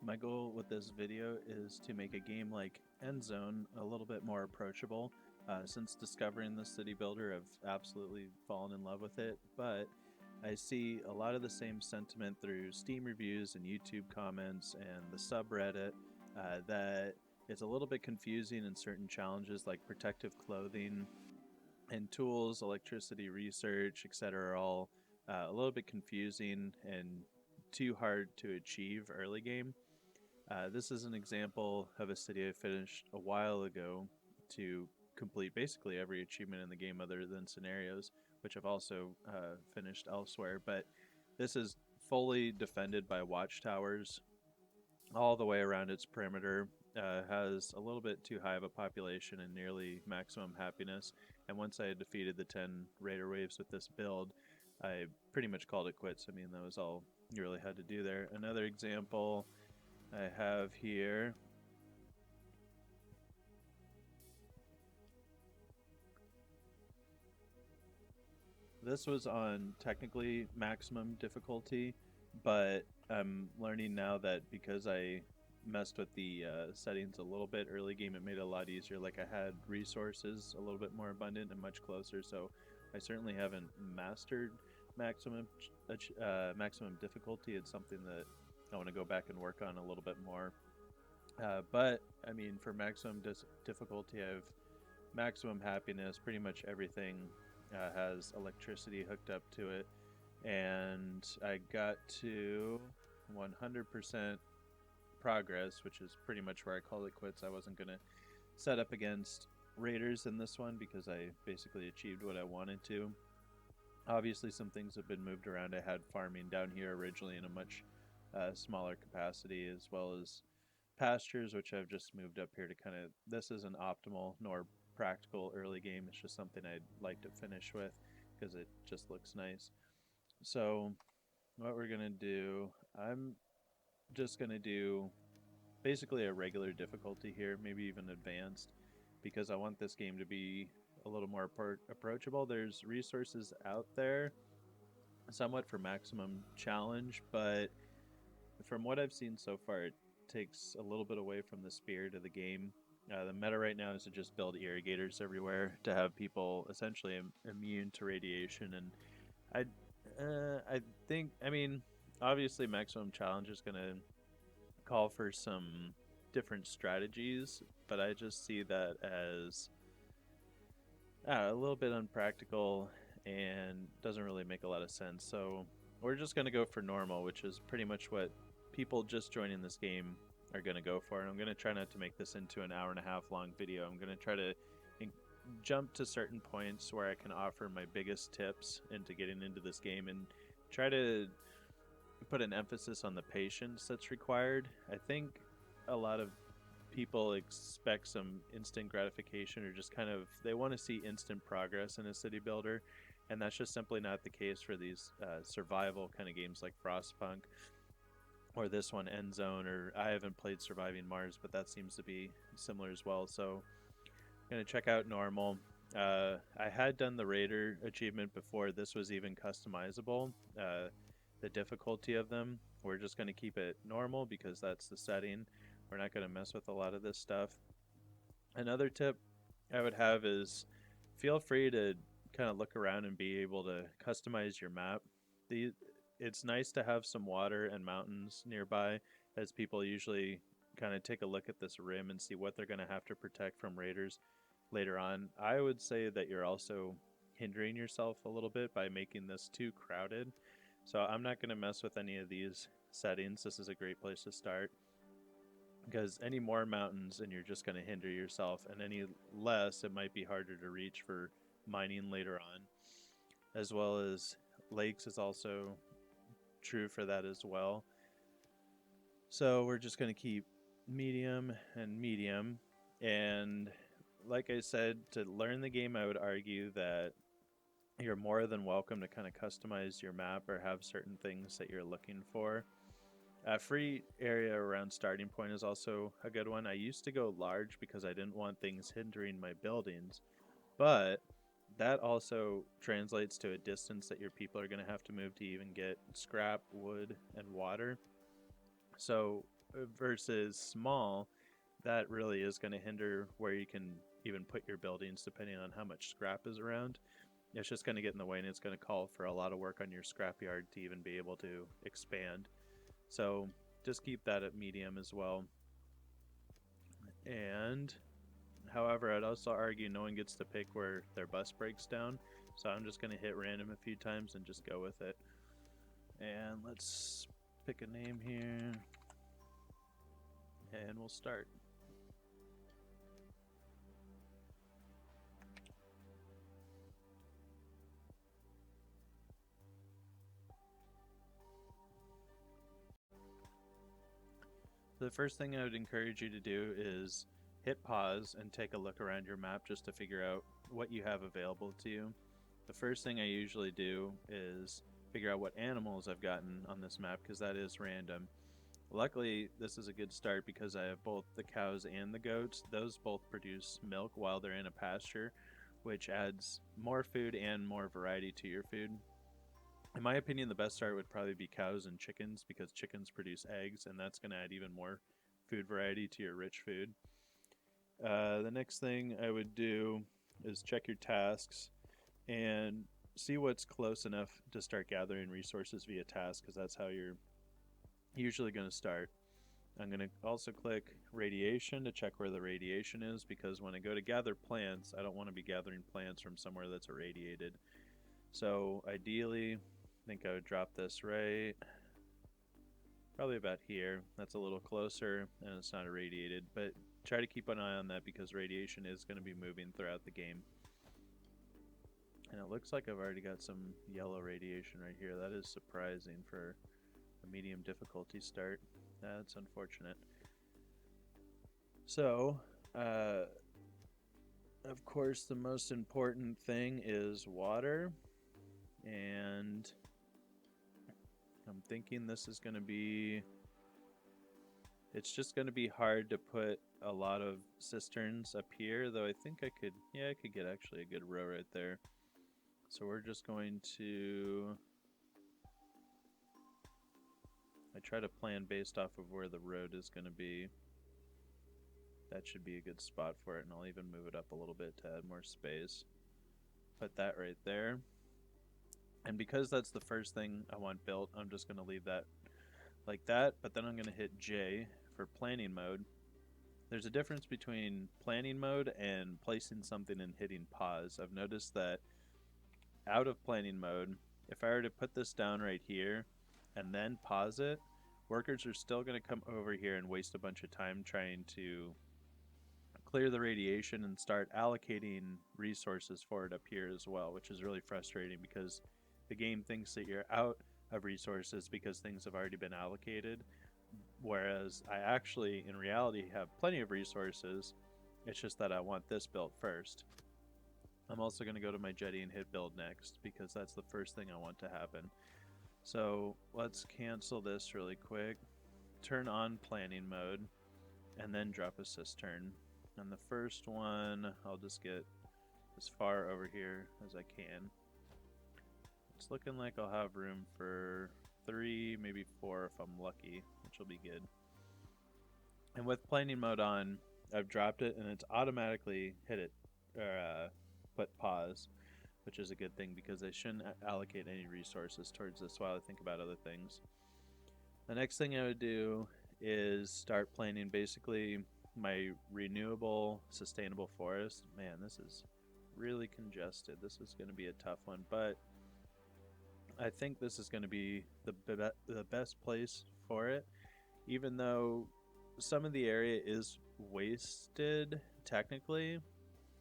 My goal with this video is to make a game like Endzone a little bit more approachable. Since discovering the city builder, I've absolutely fallen in love with it, but I see a lot of the same sentiment through Steam reviews and YouTube comments and the subreddit that it's a little bit confusing in certain challenges like protective clothing and tools, electricity research, etc. are all a little bit confusing and too hard to achieve early game. This is an example of a city I finished a while ago to complete basically every achievement in the game other than scenarios, which I've also finished elsewhere. But this is fully defended by watchtowers all the way around its perimeter. Has a little bit too high of a population and nearly maximum happiness. And once I had defeated the 10 raider waves with this build, I pretty much called it quits. I mean, that was all you really had to do there. Another example I have here. This was on technically maximum difficulty, but I'm learning now that because I messed with the settings a little bit early game, it made it a lot easier. Like I had resources a little bit more abundant and much closer, so I certainly haven't mastered maximum maximum difficulty. It's something that I want to go back and work on a little bit more. But I mean, for maximum difficulty, I have maximum happiness. Pretty much everything has electricity hooked up to it, and I got to 100% progress, which is pretty much where I called it quits. I wasn't gonna set up against raiders in this one because I basically achieved what I wanted to. Obviously, some things have been moved around. I had farming down here originally in a much smaller capacity, as well as pastures, which I've just moved up here to kind of. This isn't optimal nor practical early game. It's just something I'd like to finish with because it just looks nice. So, what we're gonna do, I'm just gonna do basically a regular difficulty here, maybe even advanced, because I want this game to be a little more approachable. There's resources out there somewhat for maximum challenge, but from what I've seen so far, it takes a little bit away from the spirit of the game. The meta right now is to just build irrigators everywhere to have people essentially immune to radiation, and I think, I mean, obviously maximum challenge is going to call for some different strategies, but I just see that as a little bit unpractical and doesn't really make a lot of sense. So we're just going to go for normal, which is pretty much what people just joining this game are going to go for. And I'm going to try not to make this into an hour and a half long video. I'm going to try to jump to certain points where I can offer my biggest tips into getting into this game and try to put an emphasis on the patience that's required. I think a lot of people expect some instant gratification or just kind of they want to see instant progress in a city builder, and that's just simply not the case for these survival kind of games like Frostpunk or this one Endzone, or I haven't played Surviving Mars, but that seems to be similar as well. So I'm gonna check out normal. I had done the Raider achievement before this was even customizable. The difficulty of them, we're just going to keep it normal because that's the setting. We're not going to mess with a lot of this stuff. Another tip I would have is feel free to kind of look around and be able to customize your map. It's nice to have some water and mountains nearby, as people usually kind of take a look at this rim and see what they're going to have to protect from raiders later on. I would say that you're also hindering yourself a little bit by making this too crowded. So I'm not going to mess with any of these settings. This is a great place to start, because any more mountains and you're just going to hinder yourself, and any less it might be harder to reach for mining later on. As well as lakes is also true for that as well. So we're just going to keep medium and medium. And like I said, to learn the game, I would argue that you're more than welcome to kind of customize your map or have certain things that you're looking for. Free area around starting point is also a good one. I used to go large because I didn't want things hindering my buildings, but that also translates to a distance that your people are going to have to move to even get scrap, wood, and water. So versus small, that really is going to hinder where you can even put your buildings depending on how much scrap is around. It's just going to get in the way, and it's going to call for a lot of work on your scrapyard to even be able to expand. So just keep that at medium as well. And however, I'd also argue no one gets to pick where their bus breaks down. So I'm just going to hit random a few times and just go with it. And let's pick a name here. And we'll start. The first thing I would encourage you to do is hit pause and take a look around your map just to figure out what you have available to you. The first thing I usually do is figure out what animals I've gotten on this map, because that is random. Luckily, this is a good start because I have both the cows and the goats. Those both produce milk while they're in a pasture, which adds more food and more variety to your food. In my opinion, the best start would probably be cows and chickens, because chickens produce eggs, and that's going to add even more food variety to your rich food. The next thing I would do is check your tasks and see what's close enough to start gathering resources via task, because that's how you're usually going to start. I'm going to also click radiation to check where the radiation is, because when I go to gather plants, I don't want to be gathering plants from somewhere that's irradiated. So ideally, I think I would drop this right probably about here. That's a little closer and it's not irradiated, but try to keep an eye on that because radiation is going to be moving throughout the game. And it looks like I've already got some yellow radiation right here. That is surprising for a medium difficulty start. That's unfortunate. So, of course, the most important thing is water. And I'm thinking this is going to be... It's just going to be hard to put a lot of cisterns up here, though I think I could... Yeah, I could get actually a good row right there. So we're just going to... I try to plan based off of where the road is going to be. That should be a good spot for it, and I'll even move it up a little bit to add more space. Put that right there. And because that's the first thing I want built, I'm just going to leave that like that, but then I'm going to hit J for planning mode. There's a difference between planning mode and placing something and hitting pause. I've noticed that out of planning mode, if I were to put this down right here and then pause it, workers are still going to come over here and waste a bunch of time trying to clear the radiation and start allocating resources for it up here as well, which is really frustrating because the game thinks that you're out of resources because things have already been allocated, whereas I actually in reality have plenty of resources. It's just that I want this built first. I'm also going to go to my jetty and hit build next because that's the first thing I want to happen. So let's cancel this really quick, turn on planning mode, and then drop a cistern. And the first one, I'll just get as far over here as I can. It's looking like I'll have room for 3, maybe 4 if I'm lucky, which will be good. And with planning mode on, I've dropped it and it's automatically hit it, or put pause, which is a good thing because I shouldn't allocate any resources towards this while I think about other things. The next thing I would do is start planning basically my renewable sustainable forest. Man, this is really congested. This is going to be a tough one, but I think this is going to be the best place for it, even though some of the area is wasted technically.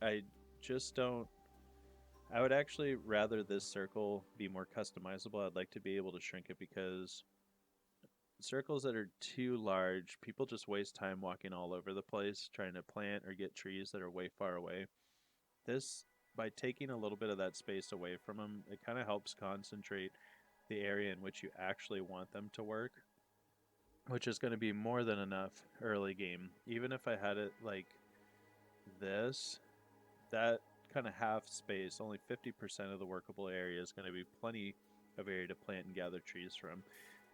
I just don't... I would actually rather this circle be more customizable. I'd like to be able to shrink it because circles that are too large, people just waste time walking all over the place trying to plant or get trees that are way far away. This, by taking a little bit of that space away from them, it kind of helps concentrate the area in which you actually want them to work, which is going to be more than enough early game. Even if I had it like this, that kind of half space, only 50% of the workable area is going to be plenty of area to plant and gather trees from.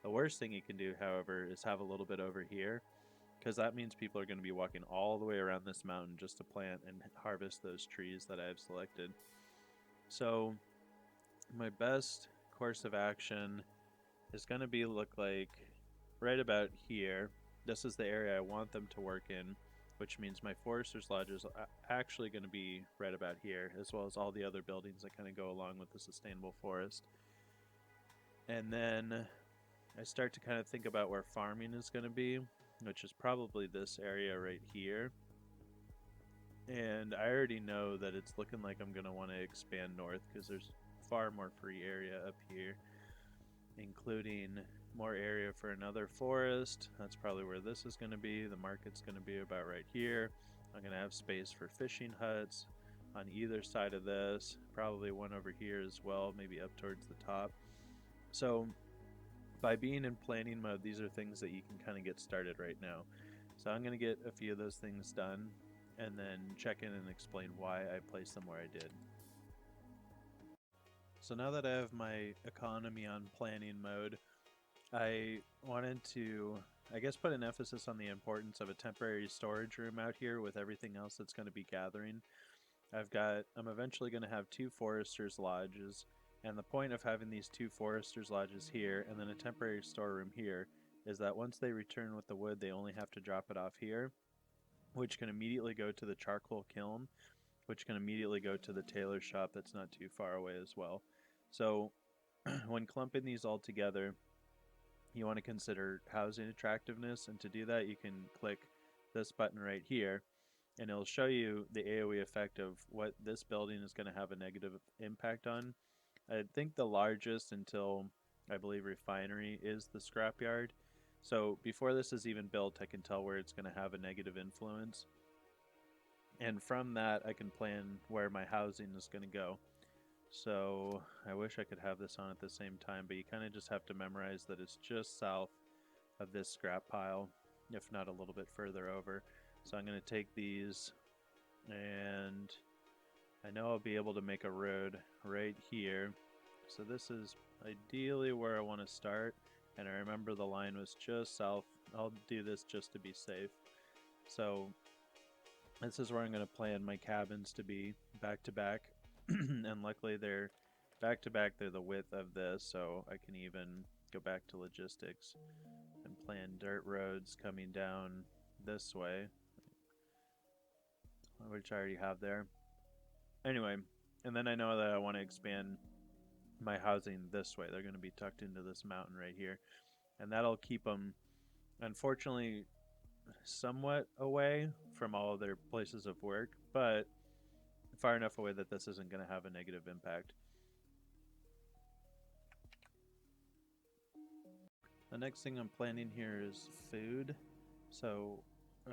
The worst thing you can do, however, is have a little bit over here, because that means people are going to be walking all the way around this mountain just to plant and harvest those trees that I've selected. So my best course of action is going to be look like right about here. This is the area I want them to work in, which means my Forester's Lodge is actually going to be right about here, as well as all the other buildings that kind of go along with the sustainable forest. And then I start to kind of think about where farming is going to be, which is probably this area right here. And I already know that it's looking like I'm going to want to expand north because there's far more free area up here, including more area for another forest. That's probably where this is going to be. The market's going to be about right here. I'm going to have space for fishing huts on either side of this, probably one over here as well, maybe up towards the top. So by being in planning mode, these are things that you can kind of get started right now. So I'm going to get a few of those things done and then check in and explain why I placed them where I did. So now that I have my economy on planning mode, I wanted to, I guess, put an emphasis on the importance of a temporary storage room out here with everything else that's going to be gathering. I'm eventually going to have 2 Foresters Lodges, and the point of having these 2 Foresters Lodges here and then a temporary storeroom here is that once they return with the wood, they only have to drop it off here, which can immediately go to the charcoal kiln, which can immediately go to the tailor shop that's not too far away as well. So when clumping these all together, you want to consider housing attractiveness, and to do that you can click this button right here and it'll show you the AoE effect of what this building is going to have a negative impact on. I think the largest until I believe refinery is the scrapyard. So before this is even built, I can tell where it's going to have a negative influence. And from that, I can plan where my housing is going to go. So I wish I could have this on at the same time, but you kind of just have to memorize that it's just south of this scrap pile, if not a little bit further over. So I'm going to take these, and I know I'll be able to make a road right here. So this is ideally where I want to start, and I remember the line was just south. I'll do this just to be safe. So this is where I'm going to plan my cabins to be back to back. And luckily they're back to back. They're the width of this, so I can even go back to logistics and plan dirt roads coming down this way, which I already have there. Anyway, and then I know that I want to expand my housing this way. They're going to be tucked into this mountain right here, and that'll keep them, unfortunately, somewhat away from all of their places of work, but far enough away that this isn't going to have a negative impact. The next thing I'm planning here is food. So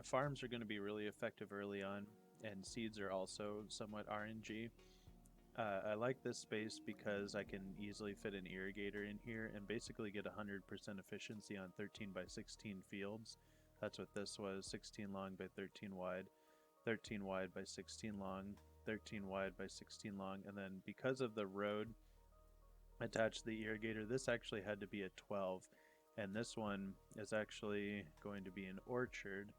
farms are going to be really effective early on, and seeds are also somewhat RNG. I like this space because I can easily fit an irrigator in here and basically get 100% efficiency on 13 by 16 fields. That's what this was, 16 long by 13 wide, 13 wide by 16 long, 13 wide by 16 long, and then because of the road attached to the irrigator, this actually had to be a 12, and this one is actually going to be an orchard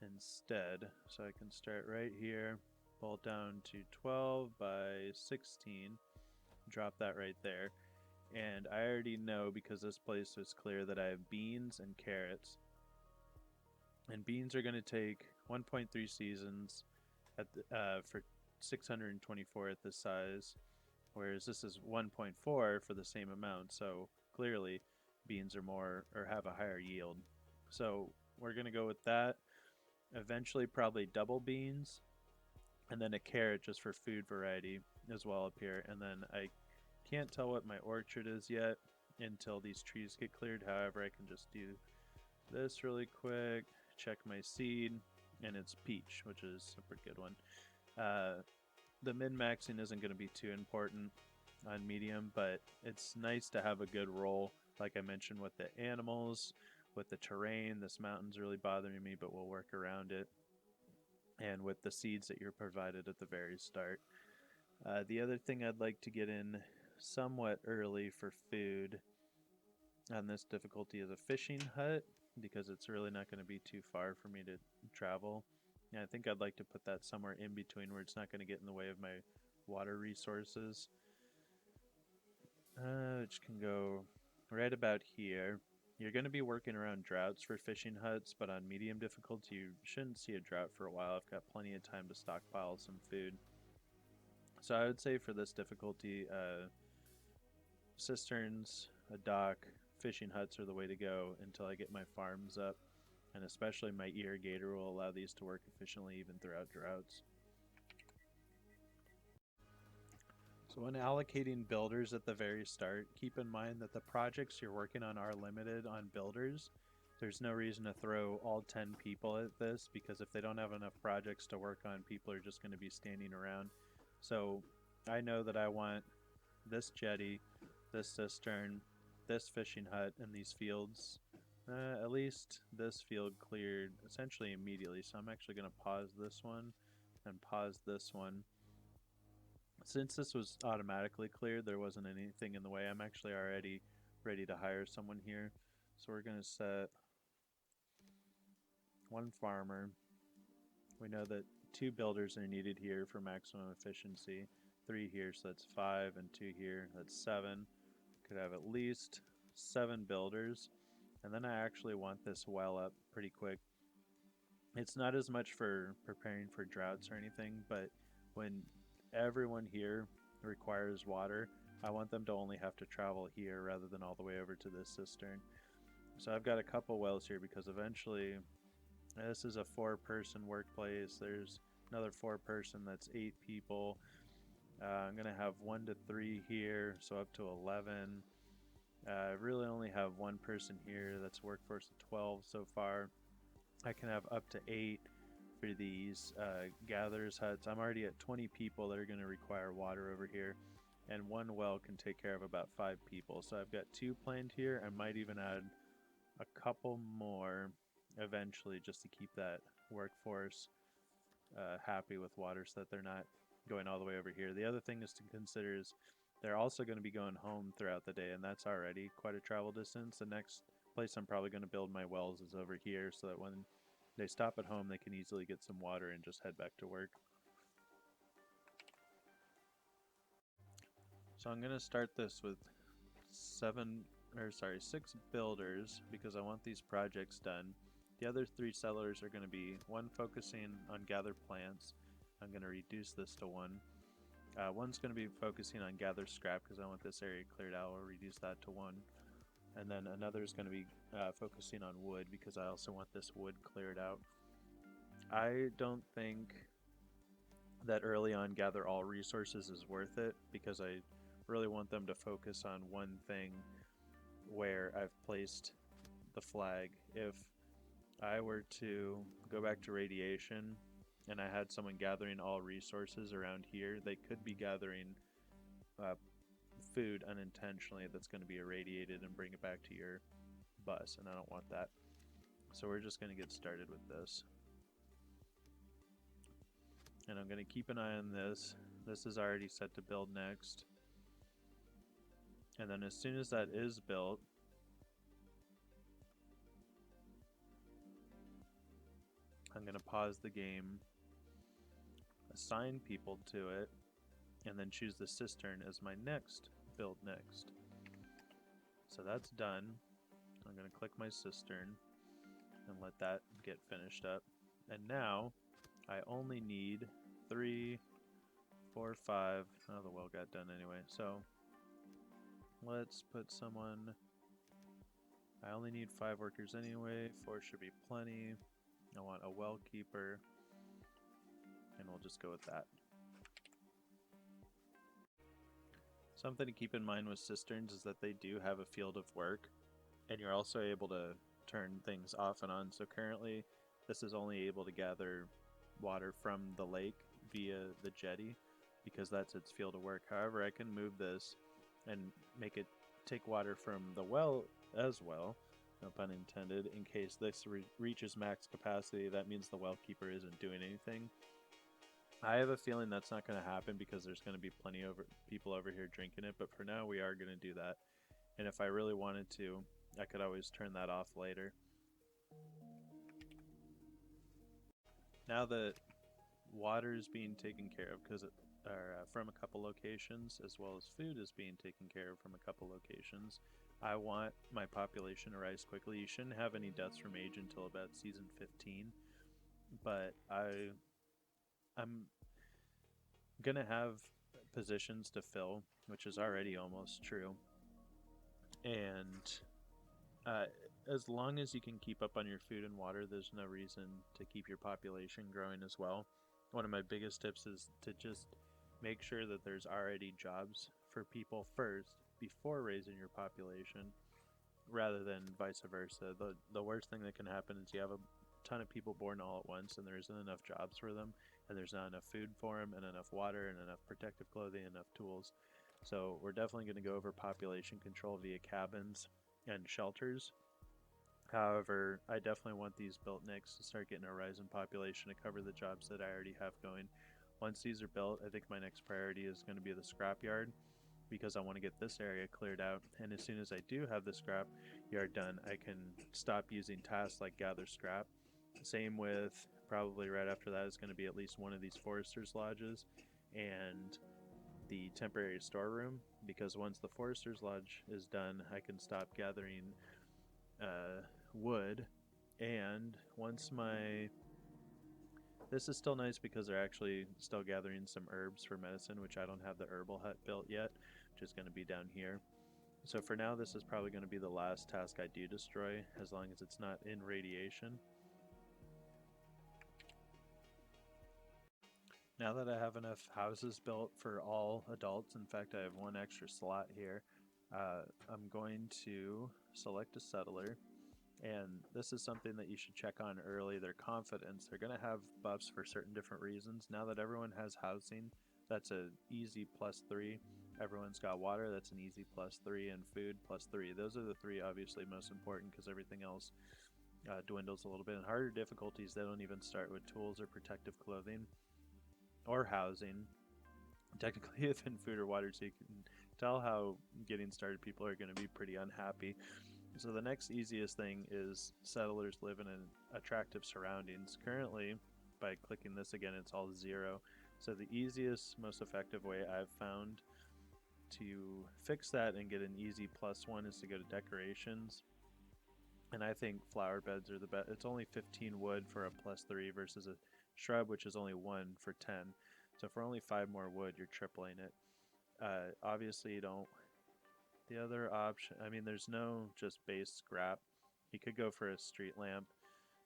instead. So I can start right here, bolt down to 12 by 16, drop that right there, and I already know, because this place is clear, that I have beans and carrots, and beans are going to take 1.3 seasons at for 624 at this size, whereas this is 1.4 for the same amount. So clearly beans are more, or have a higher yield. So we're going to go with that. Eventually probably double beans, and then a carrot just for food variety as well up here. And then I can't tell what my orchard is yet until these trees get cleared. However, I can just do this really quick, check my seed, and it's peach, which is a pretty good one. The min-maxing isn't going to be too important on medium, but it's nice to have a good roll, like I mentioned, with the animals, with the terrain. This mountain's really bothering me, but we'll work around it, and with the seeds that you're provided at the very start. The other thing I'd like to get in somewhat early for food on this difficulty is a fishing hut because it's really not going to be too far for me to travel. And I think I'd like to put that somewhere in between where it's not going to get in the way of my water resources. Which can go right about here. You're going to be working around droughts for fishing huts, but on medium difficulty, you shouldn't see a drought for a while. I've got plenty of time to stockpile some food. So I would say for this difficulty, cisterns, a dock, fishing huts are the way to go until I get my farms up, and especially my irrigator will allow these to work efficiently even throughout droughts. So when allocating builders at the very start, keep in mind that the projects you're working on are limited on builders. There's no reason to throw all 10 people at this because if they don't have enough projects to work on, people are just going to be standing around. So I know that I want this jetty, this cistern, this fishing hut, and these fields. At least this field cleared essentially immediately. So I'm actually going to pause this one and pause this one. Since this was automatically cleared, there wasn't anything in the way. I'm actually already ready to hire someone here. So we're going to set one farmer. We know that 2 builders are needed here for maximum efficiency. 3 here, so that's 5, and 2 here, that's 7. Could have at least 7 builders. And then I actually want this well up pretty quick. It's not as much for preparing for droughts or anything, but when everyone here requires water, I want them to only have to travel here rather than all the way over to this cistern. So I've got a couple wells here because eventually this is a 4-person workplace. There's another 4-person, that's 8 people. I'm gonna have 1 to 3 here, so up to 11. I really only have 1 person here. That's a workforce of 12 so far. I can have up to 8 for these gatherers huts. I'm already at 20 people that are going to require water over here, and 1 well can take care of about 5 people. So I've got 2 planned here. I might even add a couple more eventually just to keep that workforce happy with water so that they're not going all the way over here. The other thing is to consider is they're also going to be going home throughout the day, and that's already quite a travel distance. The next place I'm probably going to build my wells is over here so that when they stop at home they can easily get some water and just head back to work. So I'm going to start this with 6 builders because I want these projects done. The other 3 settlers are going to be 1 focusing on gather plants. I'm going to reduce this to 1. 1's going to be focusing on gather scrap because I want this area cleared out. I'll reduce that to 1. And then another is going to be focusing on wood because I also want this wood cleared out. I don't think that early on gather all resources is worth it because I really want them to focus on one thing where I've placed the flag. If I were to go back to radiation and I had someone gathering all resources around here, they could be gathering food unintentionally that's going to be irradiated and bring it back to your bus, and I don't want that. So we're just going to get started with this. And I'm going to keep an eye on this. This is already set to build next. And then as soon as that is built, I'm going to pause the game, assign people to it, and then choose the cistern as my next build next. So that's done. I'm going to click my cistern and let that get finished up. And now I only need 3, 4, 5. Oh, the well got done anyway. So let's put someone. I only need 5 workers anyway. 4 should be plenty. I want a well keeper, and we'll just go with that. Something to keep in mind with cisterns is that they do have a field of work, and you're also able to turn things off and on. So currently this is only able to gather water from the lake via the jetty because that's its field of work. However, I can move this and make it take water from the well as well, no pun intended. In case this reaches max capacity, that means the well keeper isn't doing anything. I have a feeling that's not going to happen because there's going to be plenty of people over here drinking it, but for now we are going to do that. And if I really wanted to, I could always turn that off later. Now that water is being taken care of from a couple locations, as well as food is being taken care of from a couple locations, I want my population to rise quickly. You shouldn't have any deaths from age until about season 15, but I'm gonna have positions to fill, which is already almost true. And uh, as long as you can keep up on your food and water, there's no reason to keep your population growing as well. One of my biggest tips is to just make sure that there's already jobs for people first before raising your population, rather than vice versa. The worst thing that can happen is you have a ton of people born all at once and there isn't enough jobs for them, and there's not enough food for them, and enough water, and enough protective clothing, enough tools. So we're definitely going to go over population control via cabins and shelters. However, I definitely want these built next to start getting a rise in population to cover the jobs that I already have going. Once these are built, I think my next priority is going to be the scrapyard, because I want to get this area cleared out. And as soon as I do have the scrap yard done, I can stop using tasks like gather scrap. Same with, probably right after that is going to be at least one of these foresters lodges and the temporary storeroom, because once the forester's lodge is done, I can stop gathering wood. And once this is still nice because they're actually still gathering some herbs for medicine, which I don't have the herbal hut built yet, which is going to be down here. So for now, this is probably going to be the last task I do destroy, as long as it's not in radiation. Now that I have enough houses built for all adults, in fact I have one extra slot here, I'm going to select a settler. And this is something that you should check on early, their confidence. They're going to have buffs for certain different reasons. Now that everyone has housing, that's an easy +3. Everyone's got water, that's an easy +3, and food +3. Those are the three obviously most important, because everything else dwindles a little bit. In harder difficulties, they don't even start with tools or protective clothing or housing. Technically within food or water, so you can tell how getting started people are going to be pretty unhappy. So the next easiest thing is settlers live in an attractive surroundings. Currently, by clicking this again, it's all 0. So the easiest, most effective way I've found to fix that and get an easy +1 is to go to decorations. And I think flower beds are the best. It's only 15 wood for a +3 versus a shrub, which is only 1 for 10. So for only 5 more wood, you're tripling it. Obviously, you don't. The other option, I mean, there's no just base scrap. You could go for a street lamp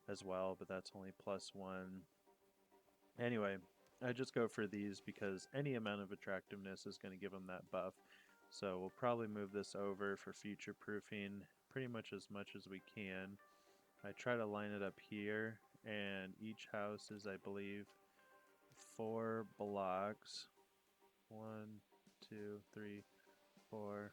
as well, but that's only +1. Anyway, I just go for these because any amount of attractiveness is going to give them that buff. So we'll probably move this over for future proofing pretty much as we can. I try to line it up here, and each house is, I believe, 4 blocks. 1, 2, 3, 4,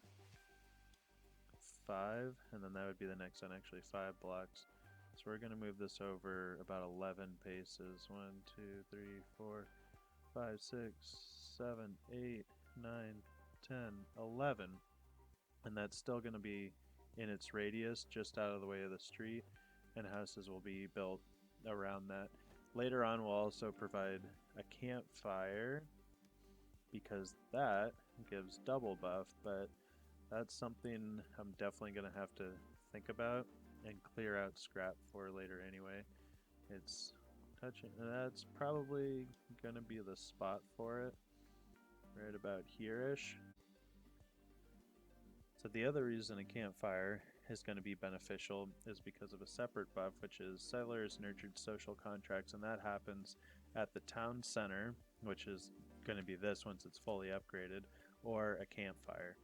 5, and then that would be the next one, actually 5 blocks. So we're going to move this over about 11 paces. 1, 2, 3, 4, 5, 6, 7, 8, 9, 10, 11. And that's still going to be in its radius, just out of the way of the street, and houses will be built around that. Later on, we'll also provide a campfire, because that gives double buff, but that's something I'm definitely going to have to think about and clear out scrap for later anyway. It's touching, that's probably going to be the spot for it, right about here-ish. So the other reason a campfire is going to be beneficial is because of a separate buff, which is settlers nurtured social contracts, and that happens at the town center, which is going to be this once it's fully upgraded, or a campfire.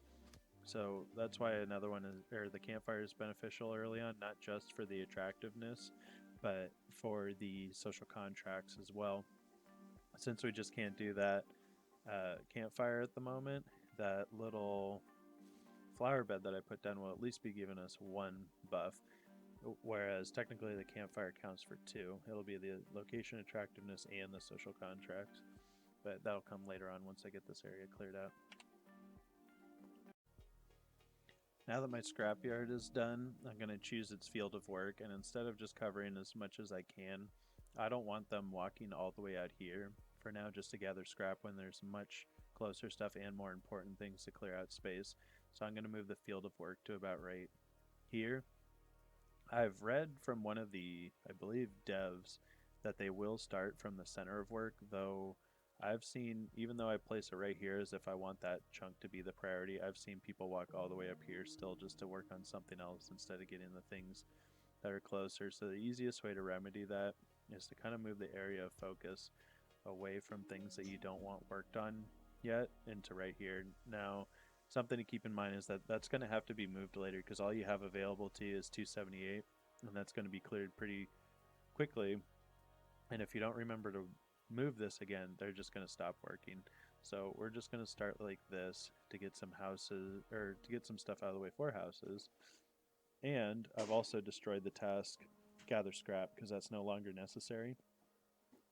So that's why another one is, or the campfire is beneficial early on, not just for the attractiveness, but for the social contracts as well. Since we just can't do that campfire at the moment, that little flower bed that I put down will at least be giving us 1 buff, whereas technically the campfire counts for 2. It'll be the location attractiveness and the social contracts, but that'll come later on once I get this area cleared out. Now that my scrapyard is done, I'm going to choose its field of work, and instead of just covering as much as I can, I don't want them walking all the way out here for now just to gather scrap when there's much closer stuff and more important things to clear out space. So I'm going to move the field of work to about right here. I've read from one of the, I believe, devs that they will start from the center of work, though I've seen, even though I place it right here as if I want that chunk to be the priority, I've seen people walk all the way up here still just to work on something else instead of getting the things that are closer. So the easiest way to remedy that is to kind of move the area of focus away from things that you don't want worked on yet into right here. Now, something to keep in mind is that that's going to have to be moved later because all you have available to you is 278, and that's going to be cleared pretty quickly. And if you don't remember to move this again, they're just going to stop working. So we're just going to start like this to get some houses, or to get some stuff out of the way for houses. And I've also destroyed the task gather scrap because that's no longer necessary,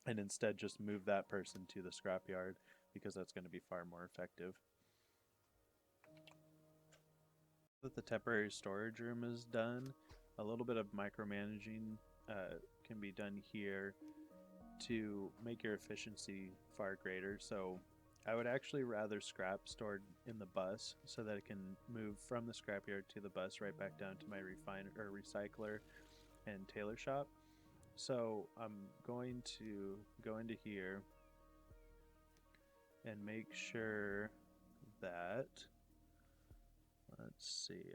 and instead just move that person to the scrapyard because that's going to be far more effective. That the temporary storage room is done, a little bit of micromanaging can be done here to make your efficiency far greater. So I would actually rather scrap stored in the bus so that it can move from the scrapyard to the bus right back down to my refiner or recycler and tailor shop. So I'm going to go into here and make sure that, let's see,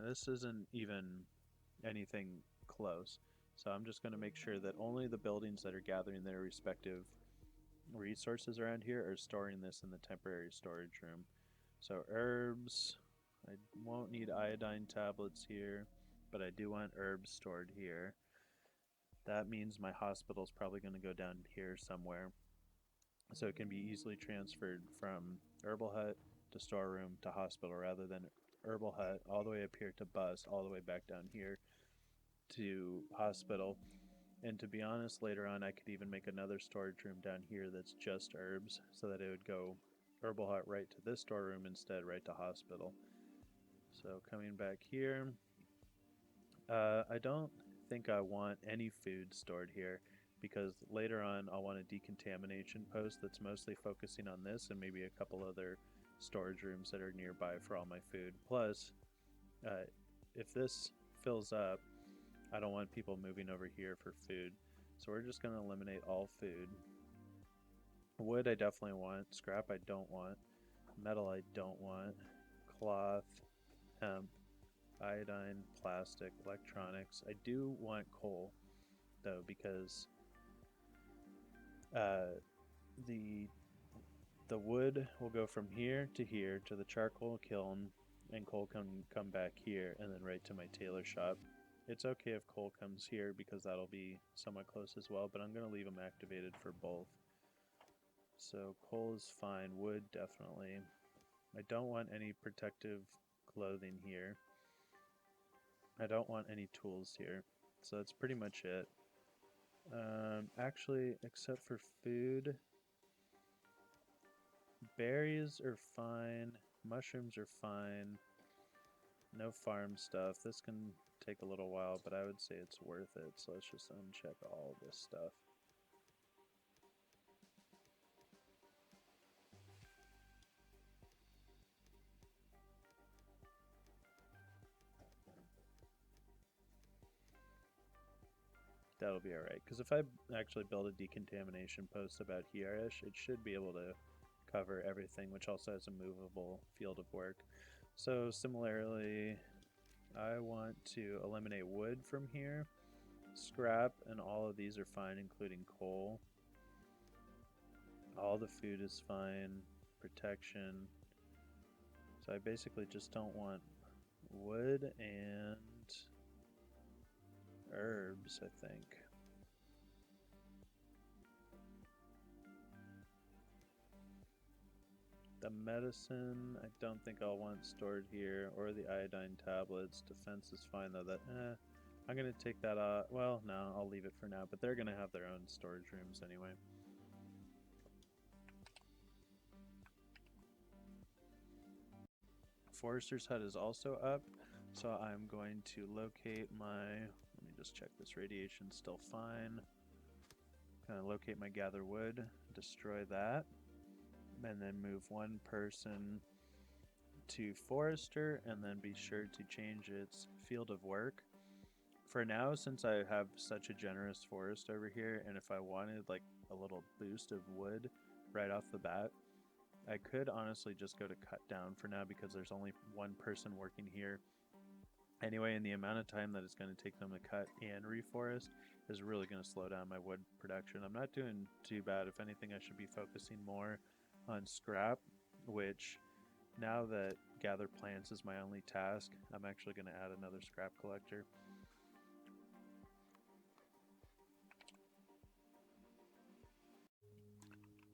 this isn't even anything close. So I'm just going to make sure that only the buildings that are gathering their respective resources around here are storing this in the temporary storage room. So herbs, I won't need iodine tablets here, but I do want herbs stored here. That means my hospital's probably going to go down here somewhere. So it can be easily transferred from herbal hut to storeroom to hospital rather than herbal hut all the way up here to bus, all the way back down here to hospital. And to be honest, later on I could even make another storage room down here that's just herbs so that it would go herbal hut right to this storeroom instead, right to hospital. So coming back here, I don't think I want any food stored here because later on I'll want a decontamination post that's mostly focusing on this and maybe a couple other storage rooms that are nearby for all my food. Plus, if this fills up, I don't want people moving over here for food. So we're just going to eliminate all food. Wood I definitely want. Scrap I don't want. Metal I don't want. Cloth, hemp, iodine, plastic, electronics. I do want coal though because the wood will go from here to the charcoal kiln, and coal can come back here and then right to my tailor shop. It's okay if coal comes here because that'll be somewhat close as well, but I'm going to leave them activated for both. So coal is fine, wood definitely. I don't want any protective clothing here. I don't want any tools here. So that's pretty much it. Actually, except for food, berries are fine, mushrooms are fine, no farm stuff. This can take a little while, but I would say it's worth it. So let's just uncheck all of this stuff. That'll be alright, because if I actually build a decontamination post about here-ish, it should be able to cover everything, which also has a movable field of work. So similarly, I want to eliminate wood from here. Scrap and all of these are fine, including coal. All the food is fine. Protection. So I basically just don't want wood and herbs, I think. The medicine, I don't think I'll want stored here, or the iodine tablets. Defense is fine though. I'm gonna take that off. Well, no, I'll leave it for now, but they're gonna have their own storage rooms anyway. Forester's hut is also up, so I'm going to locate my, let me just check this radiation, still fine. Kind of locate my gather wood, destroy that, and then move one person to Forester, and then be sure to change its field of work. For now, since I have such a generous forest over here, and if I wanted like a little boost of wood right off the bat, I could honestly just go to cut down for now because there's only one person working here. Anyway, and the amount of time that it's going to take them to cut and reforest is really going to slow down my wood production. I'm not doing too bad. If anything, I should be focusing more on scrap, which now that gather plants is my only task, I'm actually going to add another scrap collector.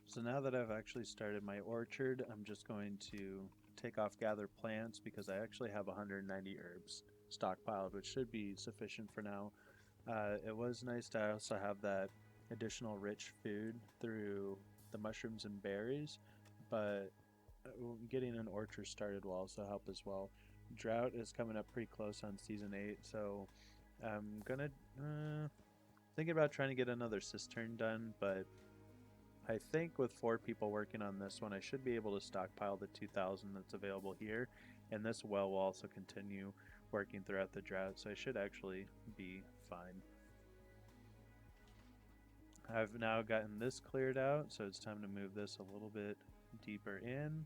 So now that I've actually started my orchard, I'm just going to take off gather plants because I actually have 190 herbs stockpiled, which should be sufficient for now. It was nice to also have that additional rich food through the mushrooms and berries, but getting an orchard started will also help as well. Drought is coming up pretty close on season 8, so I'm gonna thinking about trying to get another cistern done, but I think with 4 people working on this one, I should be able to stockpile the 2,000 that's available here, and this well will also continue working throughout the drought, so I should actually be fine. I've now gotten this cleared out, so it's time to move this a little bit deeper in,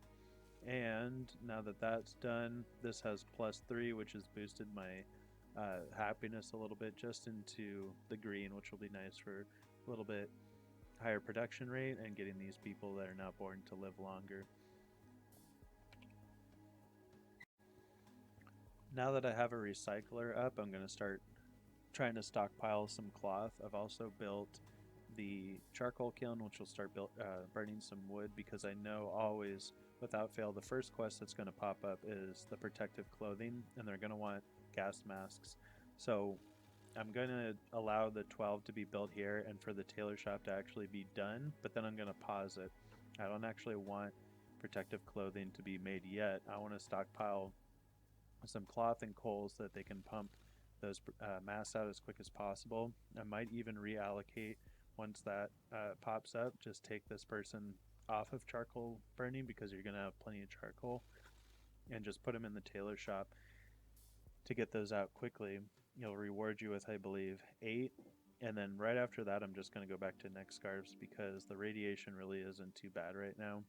and now that that's done, this has +3, which has boosted my happiness a little bit just into the green, which will be nice for a little bit higher production rate and getting these people that are now born to live longer. Now that I have a recycler up, I'm going to start trying to stockpile some cloth. I've also built the charcoal kiln, which will start burning some wood, because I know always, without fail, the first quest that's going to pop up is the protective clothing, and they're going to want gas masks. So I'm going to allow the 12 to be built here and for the tailor shop to actually be done, but then I'm going to pause it. I don't actually want protective clothing to be made yet. I want to stockpile some cloth and coals so that they can pump those masks out as quick as possible. I might even reallocate once that pops up. Just take this person off of charcoal burning because you're going to have plenty of charcoal, and just put them in the tailor shop to get those out quickly. It'll reward you with, I believe, 8, and then right after that I'm just going to go back to neck scarves because the radiation really isn't too bad right now.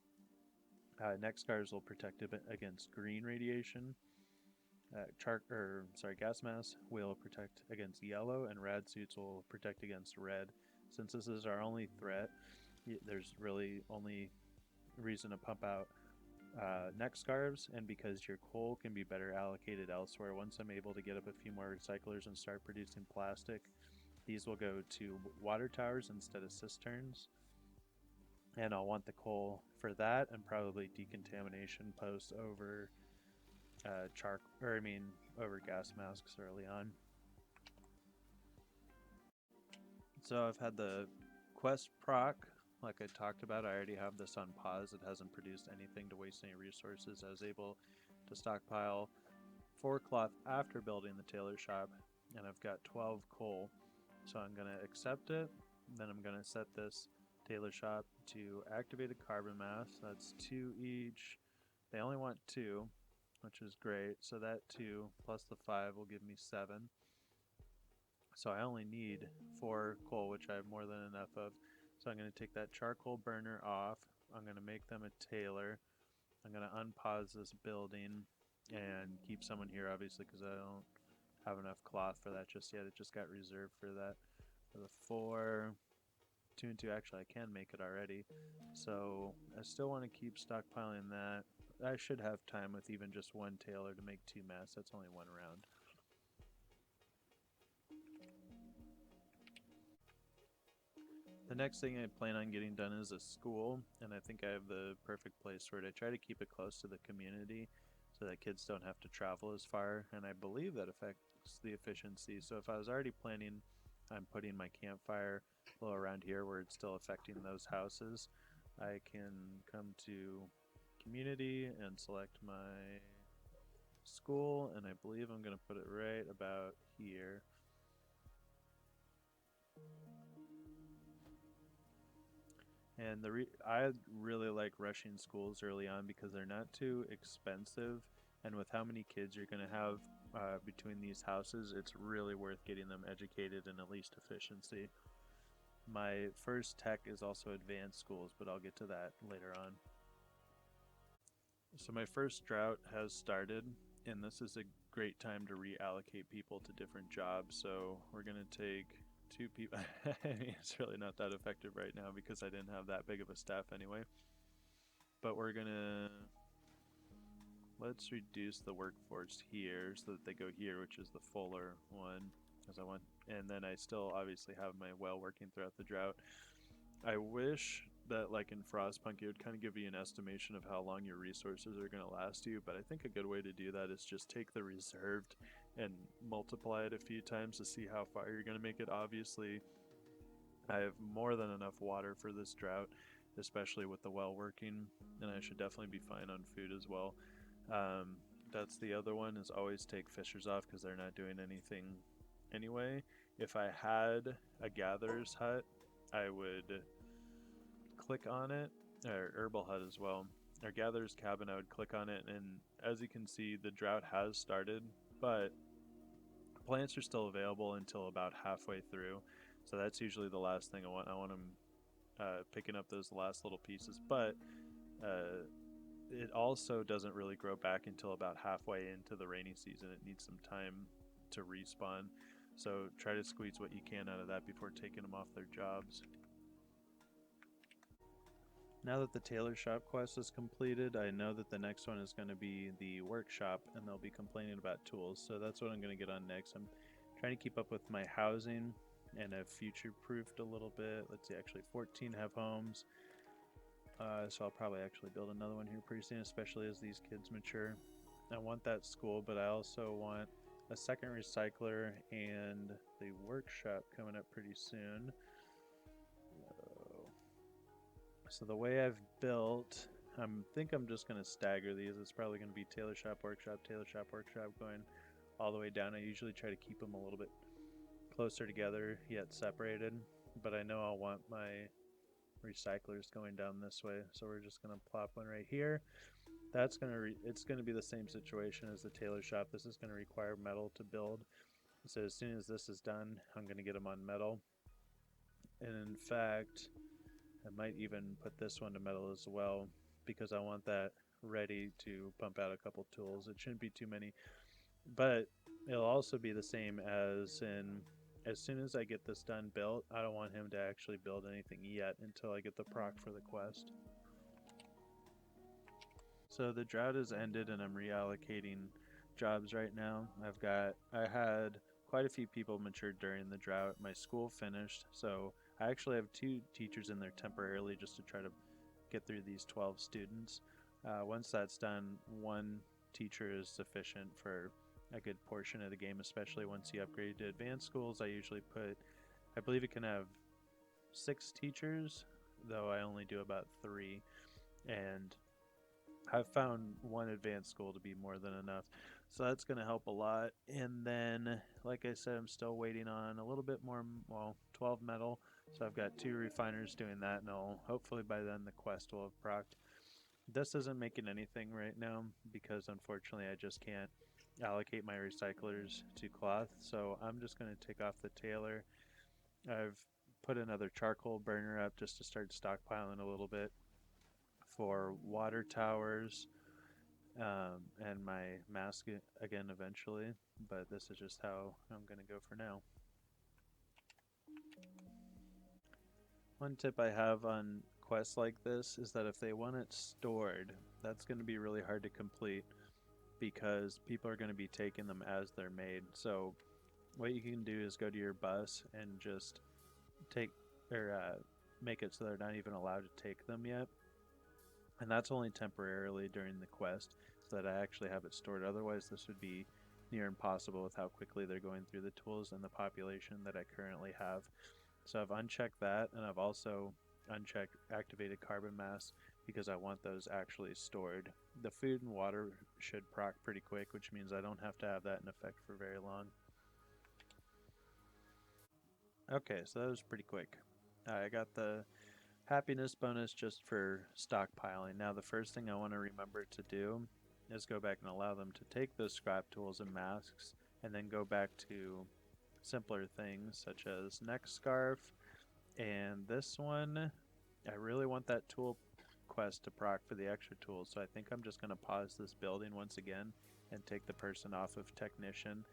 Neck scarves will protect against green radiation. Gas masks will protect against yellow, and rad suits will protect against red. Since this is our only threat, there's really only reason to pump out neck scarves, and because your coal can be better allocated elsewhere. Once I'm able to get up a few more recyclers and start producing plastic, these will go to water towers instead of cisterns, and I'll want the coal for that, and probably decontamination posts over over gas masks early on. So I've had the quest proc, like I talked about. I already have this on pause. It hasn't produced anything to waste any resources. I was able to stockpile 4 cloth after building the tailor shop, and I've got 12 coal. So I'm going to accept it, then I'm going to set this tailor shop to activate a carbon mass. That's 2 each. They only want 2, which is great. So that 2 plus the 5 will give me 7. So I only need 4 coal, which I have more than enough of. So I'm going to take that charcoal burner off. I'm going to make them a tailor. I'm going to unpause this building and keep someone here, obviously, because I don't have enough cloth for that just yet. It just got reserved for that. For the 4, 2 and 2, actually I can make it already. So I still want to keep stockpiling that. I should have time with even just 1 tailor to make 2 masks. That's only 1 round. The next thing I plan on getting done is a school, and I think I have the perfect place for it. I try to keep it close to the community so that kids don't have to travel as far, and I believe that affects the efficiency. So if I was already planning on putting my campfire a little around here where it's still affecting those houses, I can come to community and select my school, and I believe I'm going to put it right about here. And I really like rushing schools early on because they're not too expensive, and with how many kids you're going to have between these houses, it's really worth getting them educated in at least efficiency. My first tech is also advanced schools, but I'll get to that later on. So my first drought has started, and this is a great time to reallocate people to different jobs. So we're going to take two people. It's really not that effective right now because I didn't have that big of a staff anyway. But we're going to let's reduce the workforce here so that they go here, which is the fuller one, as I want. And then I still obviously have my well working throughout the drought. I wish that, like in Frostpunk, it would kind of give you an estimation of how long your resources are going to last you, but I think a good way to do that is just take the reserved and multiply it a few times to see how far you're going to make it. Obviously, I have more than enough water for this drought, especially with the well working, and I should definitely be fine on food as well. Um, that's the other one, is always take fishers off because they're not doing anything anyway. If I had a gatherer's hut, I would click on it, or herbal hut as well, or gatherer's cabin. I would click on it, and as you can see, the drought has started, but plants are still available until about halfway through. So that's usually the last thing I want. I want them picking up those last little pieces, but uh, it also doesn't really grow back until about halfway into the rainy season. It needs some time to respawn. So try to squeeze what you can out of that before taking them off their jobs. Now that the tailor shop quest is completed, I know that the next one is going to be the workshop, and they'll be complaining about tools. So that's what I'm going to get on next. I'm trying to keep up with my housing, and I've future-proofed a little bit. Let's see, actually 14 have homes. So I'll probably actually build another one here pretty soon, especially as these kids mature. I want that school, but I also want a second recycler and the workshop coming up pretty soon. So the way I've built, I think I'm just going to stagger these. It's probably going to be tailor shop, workshop, going all the way down. I usually try to keep them a little bit closer together yet separated, but I know I'll want my recyclers going down this way, so we're just going to plop one right here. That's going to it's going to be the same situation as the tailor shop. This is going to require metal to build, so as soon as this is done, I'm going to get them on metal. And in fact, I might even put this one to metal as well, because I want that ready to pump out a couple tools. It shouldn't be too many, but it'll also be the same as in, as soon as I get this done built, I don't want him to actually build anything yet until I get the proc for the quest. So the drought has ended and I'm reallocating jobs right now. I had quite a few people matured during the drought. My school finished, so I actually have 2 teachers in there temporarily just to try to get through these 12 students. Once that's done, 1 teacher is sufficient for a good portion of the game, especially once you upgrade to advanced schools. I believe it can have 6 teachers, though I only do about 3, and I've found 1 advanced school to be more than enough. So that's going to help a lot. And then, like I said, I'm still waiting on a little bit more, well, 12 metal. So I've got 2 refiners doing that, and hopefully by then the quest will have procced. This isn't making anything right now because unfortunately I just can't allocate my recyclers to cloth. So I'm just going to take off the tailor. I've put another charcoal burner up just to start stockpiling a little bit for water towers, and my mask again eventually, but this is just how I'm going to go for now. One tip I have on quests like this is that if they want it stored, that's going to be really hard to complete because people are going to be taking them as they're made. So what you can do is go to your bus and just take or make it so they're not even allowed to take them yet. And that's only temporarily during the quest, so that I actually have it stored. Otherwise, this would be near impossible with how quickly they're going through the tools and the population that I currently have. So I've unchecked that, and I've also unchecked activated carbon mass, because I want those actually stored. The food and water should proc pretty quick, which means I don't have to have that in effect for very long. Okay, so that was pretty quick. I got the happiness bonus just for stockpiling. Now the first thing I want to remember to do is go back and allow them to take those scrap tools and masks and then go back to simpler things such as neck scarf. And this one, I really want that tool quest to proc for the extra tools, so I think I'm just going to pause this building once again and take the person off of technician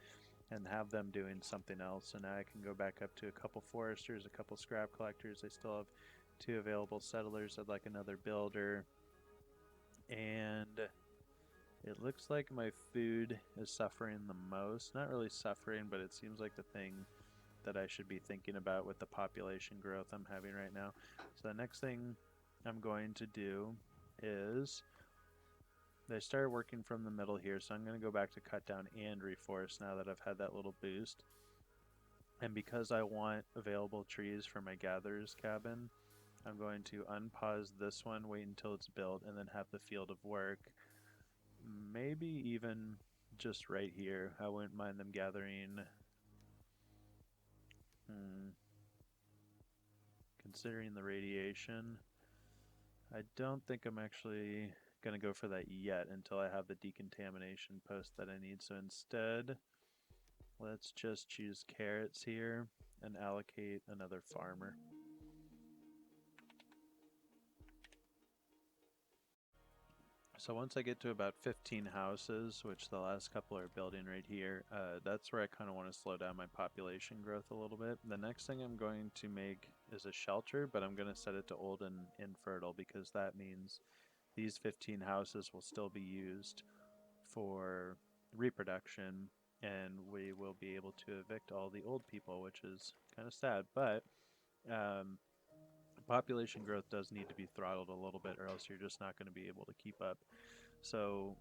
and have them doing something else. So now I can go back up to a couple foresters, a couple scrap collectors. I still have 2 available settlers. I'd like another builder. And it looks like my food is suffering the most. Not really suffering, but it seems like the thing that I should be thinking about with the population growth I'm having right now. So the next thing I'm going to do is they started working from the middle here, so I'm going to go back to cut down and reforest now that I've had that little boost. And because I want available trees for my gatherer's cabin, I'm going to unpause this one, wait until it's built, and then have the field of work. Maybe even just right here. I wouldn't mind them gathering. Considering the radiation, I don't think I'm actually going to go for that yet until I have the decontamination post that I need. So instead, let's just choose carrots here and allocate another farmer. So once I get to about 15 houses, which the last couple are building right here, that's where I kind of want to slow down my population growth a little bit. The next thing I'm going to make is a shelter, but I'm going to set it to old and infertile because that means these 15 houses will still be used for reproduction, and we will be able to evict all the old people, which is kind of sad. But population growth does need to be throttled a little bit, or else you're just not going to be able to keep up. So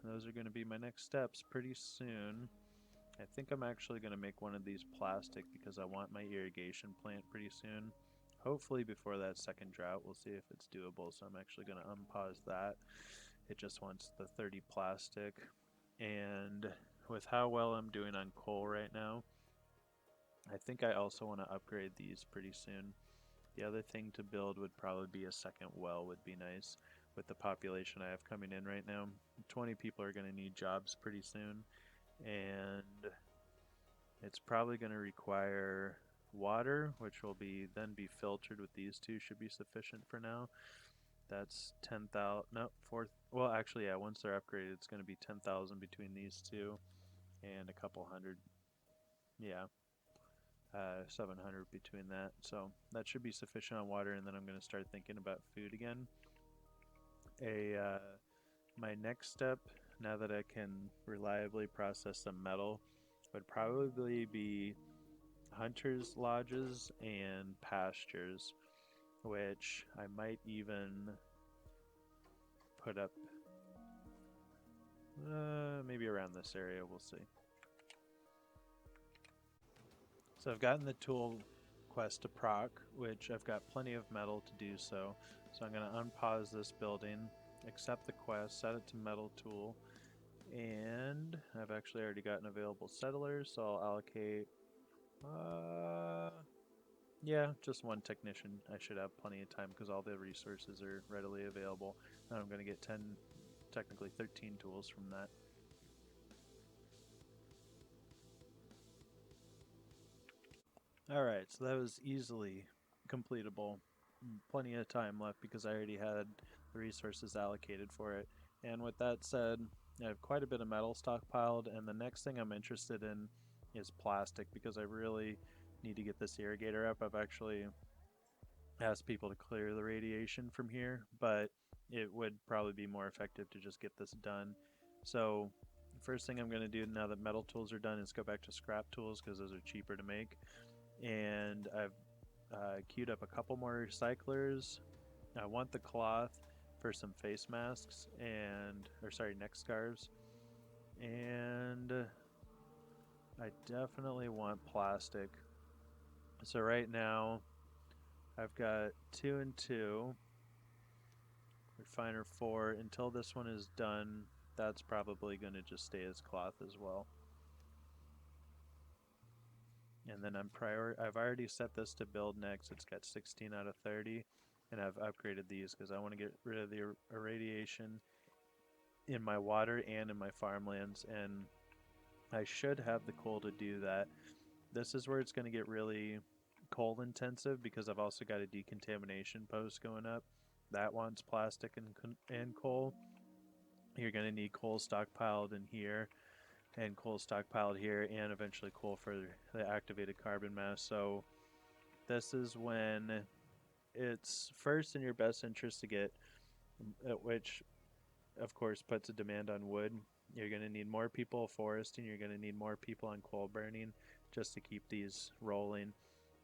those are going to be my next steps pretty soon. I think I'm actually going to make one of these plastic because I want my irrigation plant pretty soon. Hopefully before that second drought. We'll see if it's doable. So I'm actually going to unpause that. It just wants the 30 plastic. And with how well I'm doing on coal right now, I think I also want to upgrade these pretty soon. The other thing to build would probably be a second well would be nice with the population I have coming in right now. 20 people are going to need jobs pretty soon, and it's probably going to require water, which will then be filtered with these two. Should be sufficient for now. That's 10,000, no, 4, well actually yeah, once they're upgraded it's going to be 10,000 between these two and a couple hundred, yeah, 700 between that. So that should be sufficient on water, and then I'm going to start thinking about food again. My next step, now that I can reliably process some metal, would probably be hunters' lodges and pastures, which I might even put up maybe around this area. We'll see. So I've gotten the tool quest to proc, which I've got plenty of metal to do so. So I'm going to unpause this building, accept the quest, set it to metal tool, and I've actually already gotten available settlers, so I'll allocate, yeah, just one technician. I should have plenty of time because all the resources are readily available. And I'm going to get 10, technically 13 tools from that. Alright, so that was easily completable. Plenty of time left because I already had the resources allocated for it. And with that said, I have quite a bit of metal stockpiled, and the next thing I'm interested in is plastic because I really need to get this irrigator up. I've actually asked people to clear the radiation from here, but it would probably be more effective to just get this done. So first thing I'm going to do now that metal tools are done is go back to scrap tools because those are cheaper to make. And I've queued up a couple more recyclers. I want the cloth for some face masks neck scarves, and I definitely want plastic. So right now I've got 2 and 2, Refiner 4. Until this one is done, that's probably going to just stay as cloth as well. And then I've already set this to build next. It's got 16 out of 30, and I've upgraded these because I want to get rid of the irradiation in my water and in my farmlands, and I should have the coal to do that. This is where it's going to get really coal intensive because I've also got a decontamination post going up. That wants plastic and coal. You're going to need coal stockpiled in here and coal stockpiled here, and eventually coal for the activated carbon mass. So this is when it's first in your best interest to get, which of course puts a demand on wood. You're going to need more people foresting, you're going to need more people on coal burning just to keep these rolling.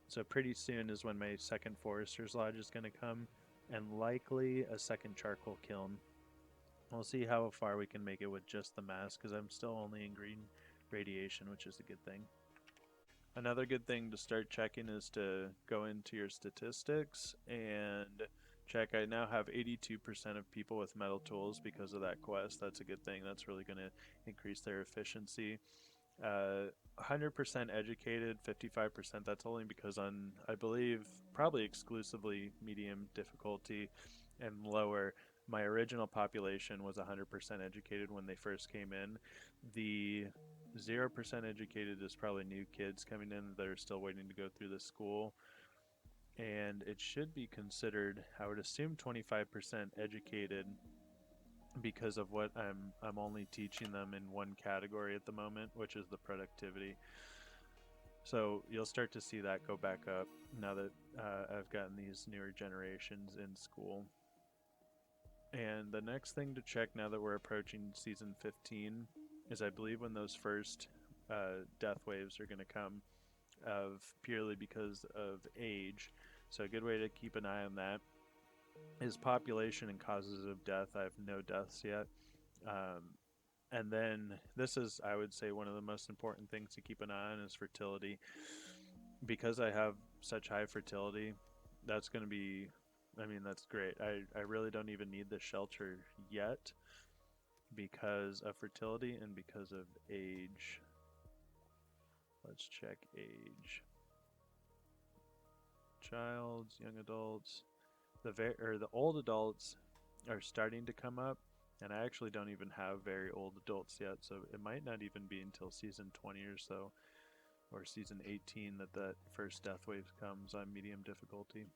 So pretty soon is when my second forester's lodge is going to come, and likely a second charcoal kiln. We'll see how far we can make it with just the mass, because I'm still only in green radiation, which is a good thing. Another good thing to start checking is to go into your statistics and check. I now have 82% of people with metal tools because of that quest. That's a good thing. That's really going to increase their efficiency. 100% educated, 55%. That's only because on, I believe, probably exclusively medium difficulty and lower, my original population was 100% educated when they first came in. The 0% educated is probably new kids coming in that are still waiting to go through the school. And it should be considered, I would assume, 25% educated because of what I'm only teaching them in one category at the moment, which is the productivity. So you'll start to see that go back up now that I've gotten these newer generations in school. And the next thing to check now that we're approaching season 15 is, I believe, when those first death waves are going to come, of purely because of age. So a good way to keep an eye on that is population and causes of death. I have no deaths yet. And then this is, I would say, one of the most important things to keep an eye on is fertility. Because I have such high fertility, that's going to be, I mean, that's great. I really don't even need the shelter yet because of fertility and because of age. Let's check age. Childs, young adults. The old adults are starting to come up, and I actually don't even have very old adults yet, so it might not even be until season 20 or so, or season 18, that first death wave comes on medium difficulty.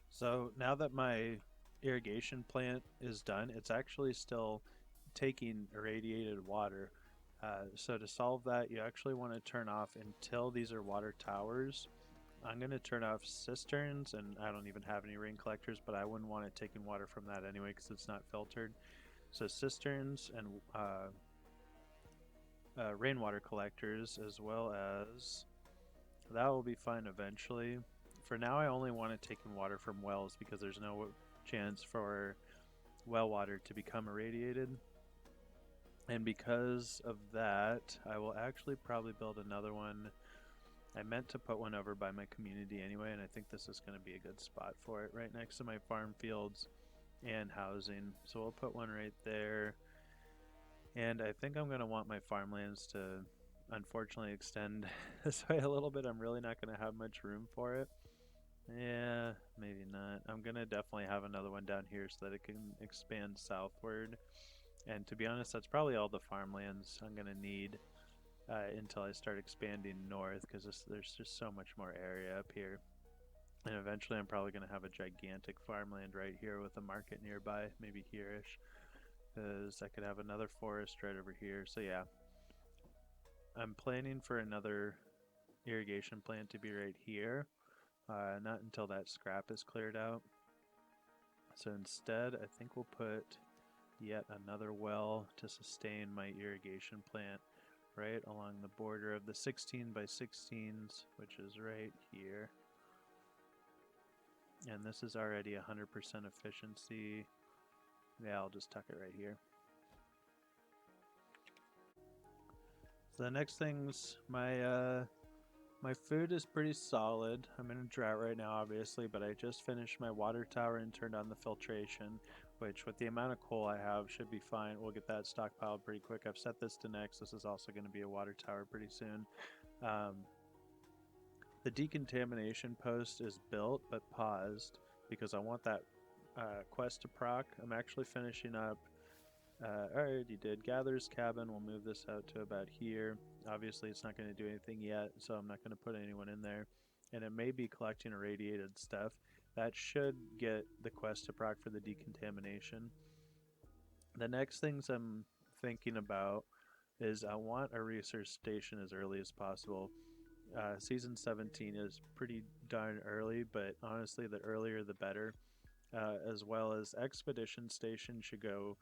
So now that my irrigation plant is done, it's actually still taking irradiated water. So to solve that, you actually want to turn off, until these are water towers, I'm going to turn off cisterns, and I don't even have any rain collectors, but I wouldn't want it taking water from that anyway because it's not filtered. So cisterns and rainwater collectors, as well as, that will be fine eventually. For now, I only want it taking water from wells because there's no chance for well water to become irradiated. And because of that, I will actually probably build another one. I meant to put one over by my community anyway, and I think this is going to be a good spot for it, right next to my farm fields and housing. So we'll put one right there. And I think I'm going to want my farmlands to unfortunately extend this way a little bit. I'm really not going to have much room for it. Yeah, maybe not. I'm going to definitely have another one down here so that it can expand southward. And to be honest, that's probably all the farmlands I'm going to need until I start expanding north, because there's just so much more area up here. And eventually I'm probably going to have a gigantic farmland right here with a market nearby, maybe here-ish, because I could have another forest right over here. So yeah, I'm planning for another irrigation plant to be right here, not until that scrap is cleared out. So instead, I think we'll put yet another well to sustain my irrigation plant right along the border of the 16 by 16s, which is right here. And this is already 100% efficiency. Yeah, I'll just tuck it right here. So the next thing's my My food is pretty solid. I'm in a drought right now, obviously, but I just finished my water tower and turned on the filtration, which with the amount of coal I have should be fine. We'll get that stockpiled pretty quick. I've set this to next. This is also going to be a water tower pretty soon. Um, the decontamination post is built but paused because I want that quest to proc. I'm actually finishing up. I already did Gatherer's Cabin. We'll move this out to about here. Obviously, it's not going to do anything yet, so I'm not going to put anyone in there. And it may be collecting irradiated stuff. That should get the quest to proc for the decontamination. The next things I'm thinking about is I want a research station as early as possible. Season 17 is pretty darn early, but honestly, the earlier the better. As well as expedition station should go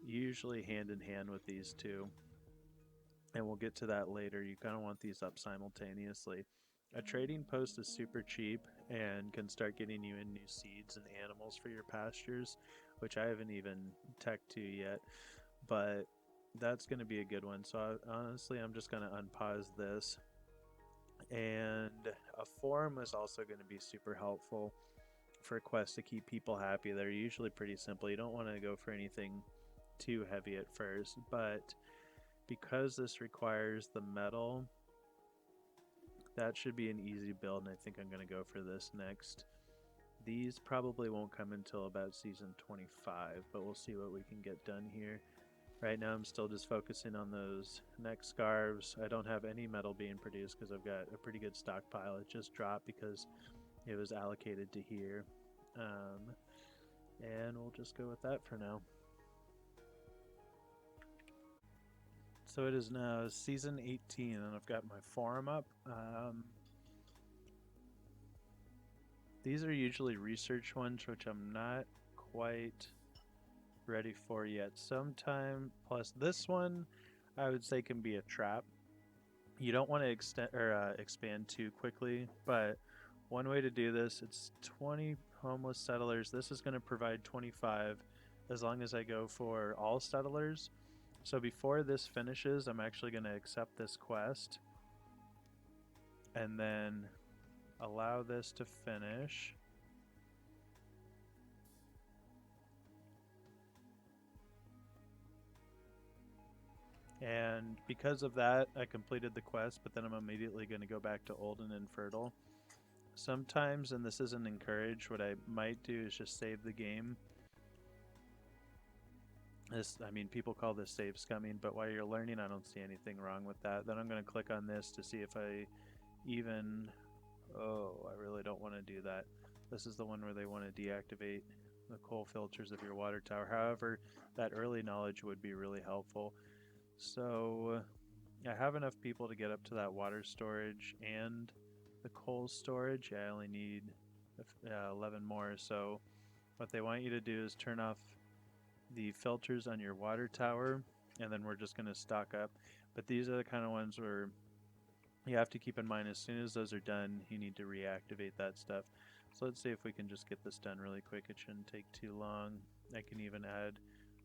usually hand in hand with these two, and we'll get to that later. You kind of want these up simultaneously. A trading post is super cheap and can start getting you in new seeds and animals for your pastures, which I haven't even teched to yet, but that's going to be a good one. So honestly, I'm just going to unpause this. And a forum is also going to be super helpful for quests to keep people happy. They're usually pretty simple. You don't want to go for anything too heavy at first, but because this requires the metal, that should be an easy build, and I think I'm going to go for this next. These probably won't come until about season 25, but we'll see what we can get done here. Right now I'm still just focusing on those neck scarves. I don't have any metal being produced because I've got a pretty good stockpile. It just dropped because it was allocated to here. And we'll just go with that for now. So it is now season 18 and I've got my forum up. These are usually research ones, which I'm not quite ready for yet. Sometime, plus this one I would say can be a trap. You don't want to extend or expand too quickly, but one way to do this, it's 20 homeless settlers. This is going to provide 25 as long as I go for all settlers. So before this finishes, I'm actually going to accept this quest and then allow this to finish. And because of that, I completed the quest, but then I'm immediately going to go back to Old and Infertile. Sometimes, and this isn't encouraged, what I might do is just save the game. I mean, people call this save scumming, but while you're learning, I don't see anything wrong with that. Then I'm going to click on this to see if I even... Oh, I really don't want to do that. This is the one where they want to deactivate the coal filters of your water tower. However, that early knowledge would be really helpful. So I have enough people to get up to that water storage and the coal storage. I only need 11 more. So what they want you to do is turn off the filters on your water tower, and then we're just going to stock up. But these are the kind of ones where you have to keep in mind as soon as those are done, you need to reactivate that stuff. So let's see if we can just get this done really quick. It shouldn't take too long. I can even add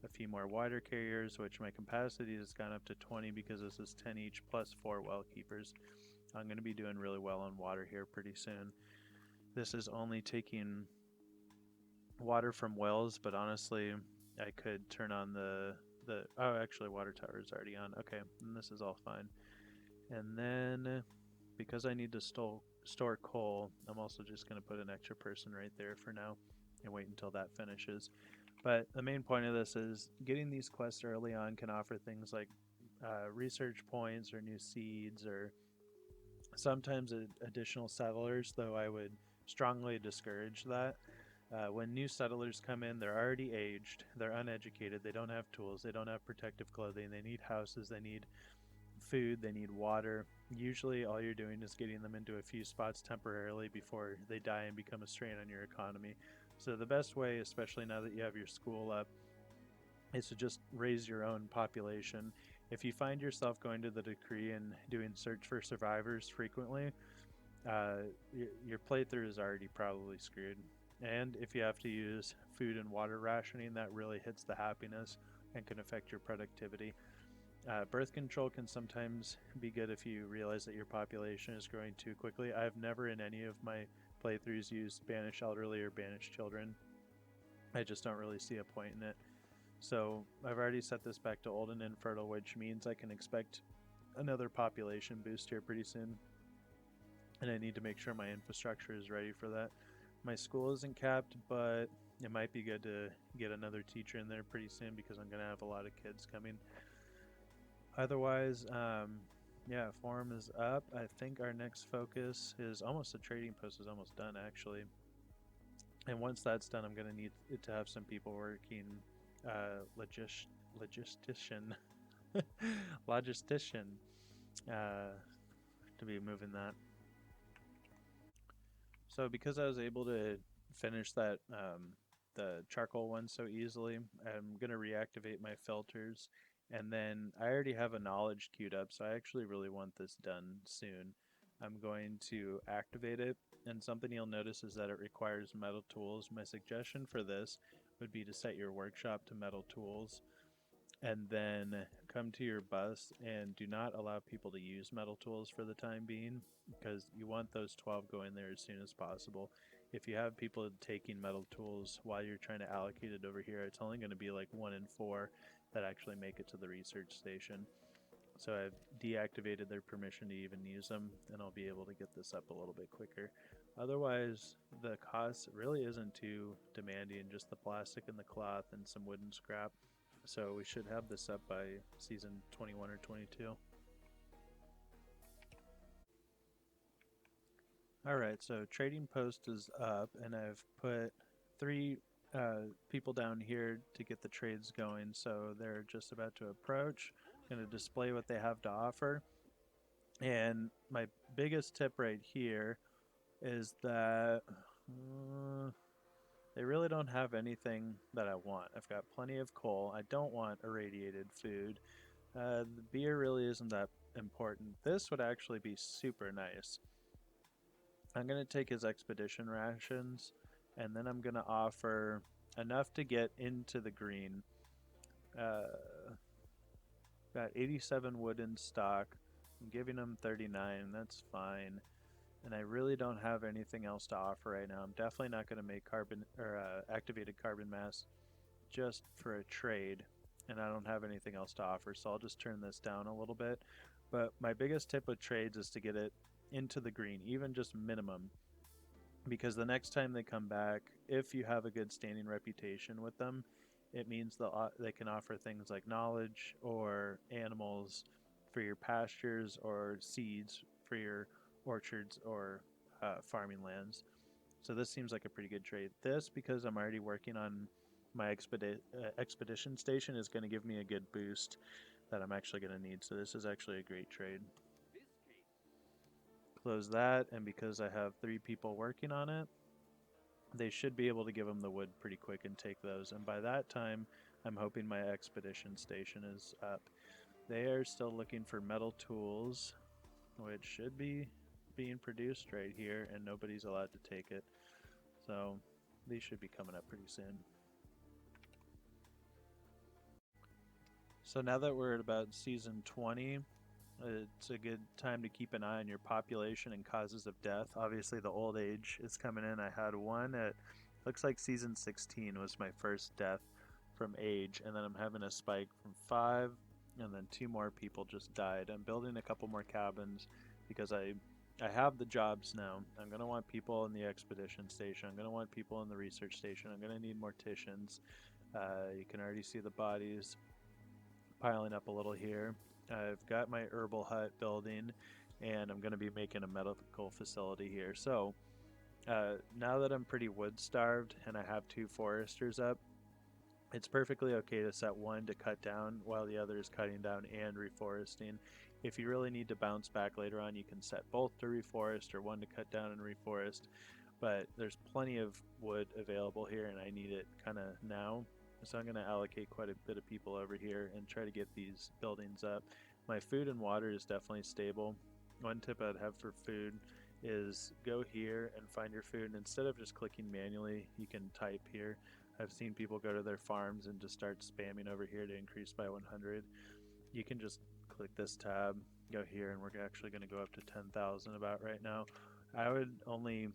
a few more water carriers, which my capacity has gone up to 20 because this is 10 each plus 4 well keepers. I'm going to be doing really well on water here pretty soon. This is only taking water from wells, but honestly, I could turn on the oh, actually water tower is already on. Okay, and this is all fine. And then because I need to store coal, I'm also just going to put an extra person right there for now and wait until that finishes. But the main point of this is getting these quests early on can offer things like research points or new seeds or sometimes additional settlers, though I would strongly discourage that. When new settlers come in, they're already aged, they're uneducated, they don't have tools, they don't have protective clothing, they need houses, they need food, they need water. Usually all you're doing is getting them into a few spots temporarily before they die and become a strain on your economy. So the best way, especially now that you have your school up, is to just raise your own population. If you find yourself going to the decree and doing search for survivors frequently, your playthrough is already probably screwed. And if you have to use food and water rationing, that really hits the happiness and can affect your productivity. Birth control can sometimes be good if you realize that your population is growing too quickly. I've never in any of my playthroughs used banish elderly or banish children. I just don't really see a point in it. So I've already set this back to old and infertile, which means I can expect another population boost here pretty soon. And I need to make sure my infrastructure is ready for that. My school isn't capped, but it might be good to get another teacher in there pretty soon because I'm going to have a lot of kids coming. Otherwise, yeah, forum is up. I think our next focus is almost the trading post is almost done actually. And once that's done, I'm going to need it to have some people working logistician logistician to be moving that. So because I was able to finish that the charcoal one so easily, I'm gonna reactivate my filters, and then I already have a knowledge queued up, so I actually really want this done soon. I'm going to activate it, and something you'll notice is that it requires metal tools. My suggestion for this would be to set your workshop to metal tools and then come to your bus and do not allow people to use metal tools for the time being because you want those 12 going there as soon as possible. If you have people taking metal tools while you're trying to allocate it over here, it's only going to be like 1 in 4 that actually make it to the research station. So I've deactivated their permission to even use them, and I'll be able to get this up a little bit quicker. Otherwise, the cost really isn't too demanding, just the plastic and the cloth and some wooden scrap. So we should have this up by season 21 or 22. Alright, so trading post is up, and I've put 3 people down here to get the trades going, so they're just about to approach. Going to display what they have to offer. And my biggest tip right here is that they really don't have anything that I want. I've got plenty of coal. I don't want irradiated food. The beer really isn't that important. This would actually be super nice. I'm going to take his expedition rations, and then I'm going to offer enough to get into the green. Got 87 wood in stock. I'm giving him 39. That's fine. And I really don't have anything else to offer right now. I'm definitely not going to make carbon or activated carbon mass just for a trade, and I don't have anything else to offer, so I'll just turn this down a little bit. But my biggest tip with trades is to get it into the green, even just minimum, because the next time they come back, if you have a good standing reputation with them, it means they can offer things like knowledge or animals for your pastures or seeds for your orchards or farming lands. So this seems like a pretty good trade. This, because I'm already working on my expedition station, is going to give me a good boost that I'm actually going to need. So this is actually a great trade. Close that, and because I have 3 people working on it, they should be able to give them the wood pretty quick and take those. And by that time, I'm hoping my expedition station is up. They are still looking for metal tools, which should be being produced right here, and nobody's allowed to take it. So these should be coming up pretty soon. So now that we're at about season 20, it's a good time to keep an eye on your population and causes of death. Obviously the old age is coming in. I had one at, looks like season 16 was my first death from age, and then I'm having a spike from 5, and then 2 more people just died. I'm building a couple more cabins because I have the jobs now. I'm going to want people in the expedition station. I'm going to want people in the research station. I'm going to need morticians. You can already see the bodies piling up a little here. I've got my herbal hut building, and I'm going to be making a medical facility here. So now that I'm pretty wood starved and I have 2 foresters up, it's perfectly okay to set one to cut down while the other is cutting down and reforesting. If you really need to bounce back later on, you can set both to reforest or one to cut down and reforest. But there's plenty of wood available here, and I need it kind of now. So I'm going to allocate quite a bit of people over here and try to get these buildings up. My food and water is definitely stable. One tip I'd have for food is go here and find your food, and instead of just clicking manually, you can type here. I've seen people go to their farms and just start spamming over here to increase by 100. you can just click this tab, go here, and we're actually going to go up to 10,000 about right now. I would only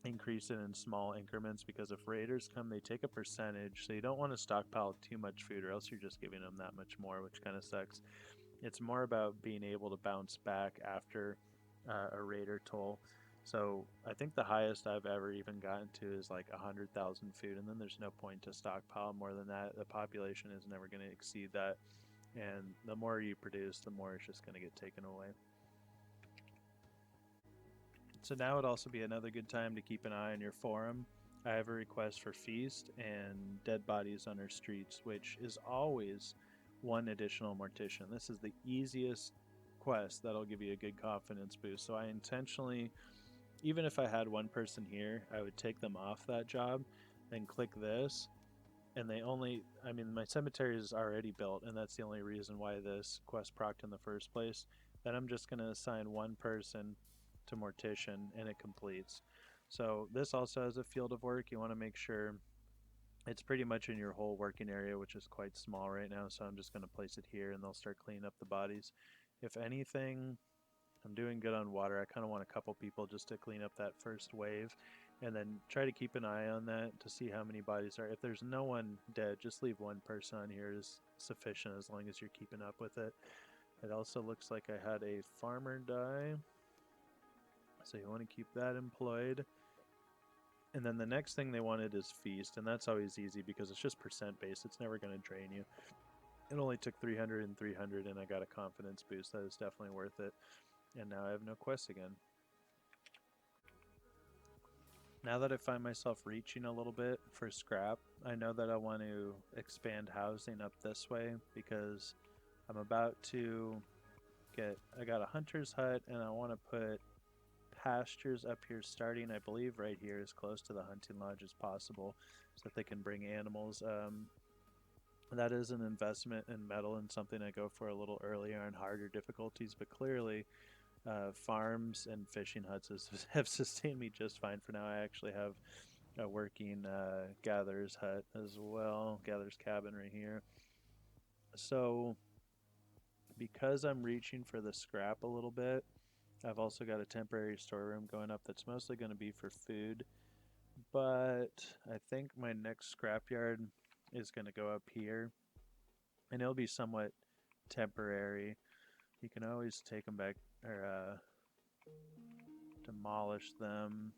increase it in small increments because if raiders come, they take a percentage, so you don't want to stockpile too much food or else you're just giving them that much more, which kind of sucks. It's more about being able to bounce back after a raider toll. So I think the highest I've ever even gotten to is like 100,000 food, and then there's no point to stockpile more than that. The population is never going to exceed that, and the more you produce, the more it's just going to get taken away. So now would also be another good time to keep an eye on your forum. I have a request for feast and dead bodies on our streets, which is always one additional mortician. This is the easiest quest that'll give you a good confidence boost. So I intentionally, even if I had one person here, I would take them off that job, then click this, and they only, I mean, my cemetery is already built, and that's the only reason why this quest procced in the first place. Then I'm just going to assign one person to mortician, and it completes. So this also has a field of work. You want to make sure it's pretty much in your whole working area, which is quite small right now. So I'm just going to place it here, and they'll start cleaning up the bodies. If anything, I'm doing good on water. I kind of want a couple people just to clean up that first wave, and then try to keep an eye on that to see how many bodies are. If there's no one dead, just leave one person on here is sufficient as long as you're keeping up with it. It also looks like I had a farmer die, so you want to keep that employed. And then the next thing they wanted is feast, and that's always easy because it's just percent based. It's never going to drain you. It only took 300 and 300, and I got a confidence boost. That is definitely worth it. And now I have no quests again. Now that I find myself reaching a little bit for scrap, I know that I want to expand housing up this way because I'm about to I got a hunter's hut, and I want to put pastures up here starting, I believe, right here as close to the hunting lodge as possible so that they can bring animals. That is an investment in metal and something I go for a little earlier on harder difficulties, but clearly farms and fishing huts have sustained me just fine for now. I actually have a working gatherer's hut as well, gatherer's cabin right here. So because I'm reaching for the scrap a little bit, I've also got a temporary storeroom going up that's mostly going to be for food, but I think my next scrapyard is going to go up here, and it'll be somewhat temporary. You can always take them back or demolish them.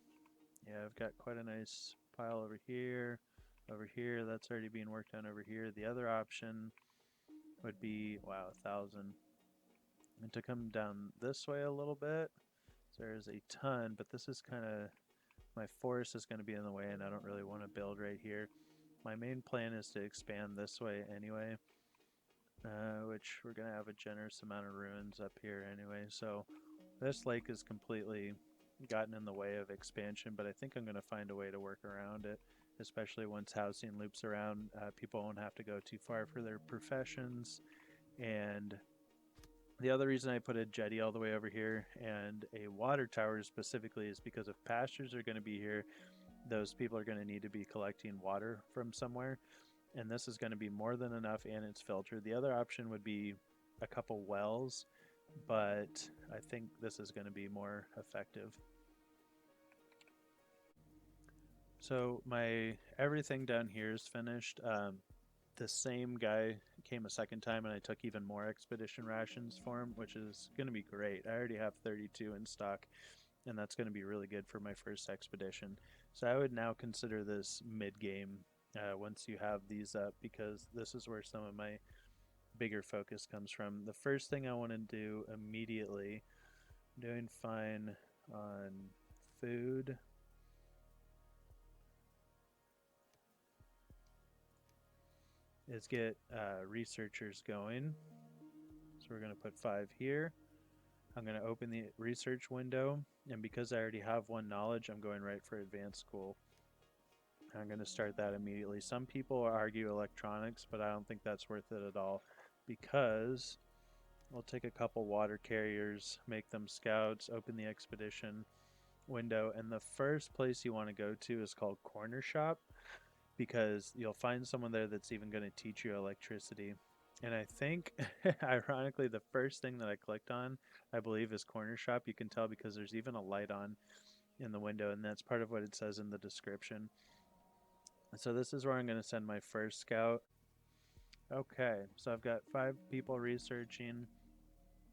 Yeah, I've got quite a nice pile over here. Over here, that's already being worked on over here. The other option would be, wow, 1,000. And to come down this way a little bit, there's a ton, but this is kind of, my forest is going to be in the way, and I don't really want to build right here. My main plan is to expand this way anyway, which we're going to have a generous amount of ruins up here anyway. So this lake is completely gotten in the way of expansion, but I think I'm going to find a way to work around it, especially once housing loops around. People won't have to go too far for their professions. And the other reason I put a jetty all the way over here and a water tower specifically is because if pastures are going to be here, those people are going to need to be collecting water from somewhere, and this is going to be more than enough and it's filtered. The other option would be a couple wells, but I think this is going to be more effective. So my everything down here is finished. The same guy came a second time, and I took even more expedition rations for him, which is going to be great. I already have 32 in stock, and that's going to be really good for my first expedition. So I would now consider this mid-game once you have these up, because this is where some of my bigger focus comes from. The first thing I want to do immediately, I'm doing fine on food. Is get researchers going. So we're going to put 5 here. I'm going to open the research window, and because I already have 1 knowledge, I'm going right for advanced school. I'm going to start that immediately. Some people argue electronics, but I don't think that's worth it at all, because we'll take a couple water carriers, make them scouts, open the expedition window, and the first place you want to go to is called Corner Shop, because you'll find someone there that's even going to teach you electricity. And I think, ironically, the first thing that I clicked on, I believe, is corner shop. You can tell because there's even a light on in the window, and that's part of what it says in the description. So this is where I'm going to send my first scout. Okay, so I've got 5 people researching,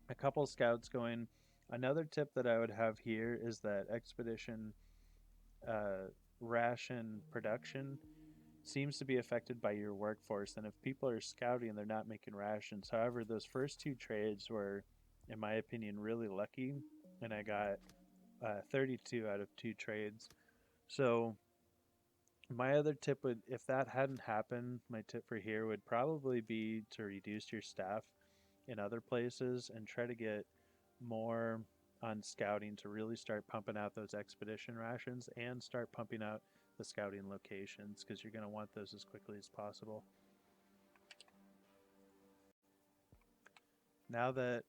a couple scouts going. Another tip that I would have here is that expedition uh, ration production seems to be affected by your workforce. And if people are scouting, they're not making rations. However, those first 2 trades were, in my opinion, really lucky. And I got 32 out of 2 trades. So my other tip would, if that hadn't happened, my tip for here would probably be to reduce your staff in other places and try to get more on scouting to really start pumping out those expedition rations and start pumping out the scouting locations because you're going to want those as quickly as possible. Now that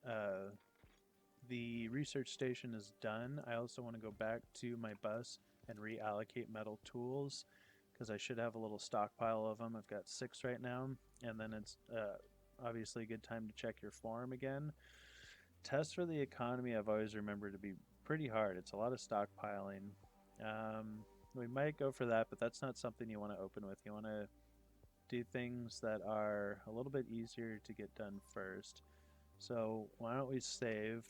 the research station is done, I also want to go back to my bus and reallocate metal tools because I should have a little stockpile of them. I've got 6 right now, and then it's obviously a good time to check your form again. Tests for the economy I've always remembered to be pretty hard. It's a lot of stockpiling. We might go for that, but that's not something you want to open with. You want to do things that are a little bit easier to get done first. So why don't we save?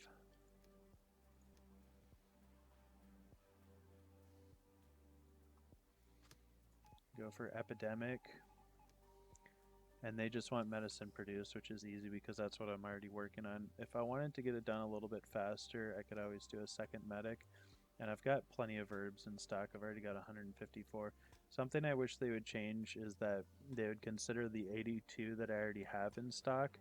Go for epidemic. And they just want medicine produced, which is easy because that's what I'm already working on. If I wanted to get it done a little bit faster, I could always do a second medic. And I've got plenty of herbs in stock. I've already got 154. Something I wish they would change is that they would consider the 82 that I already have in stock.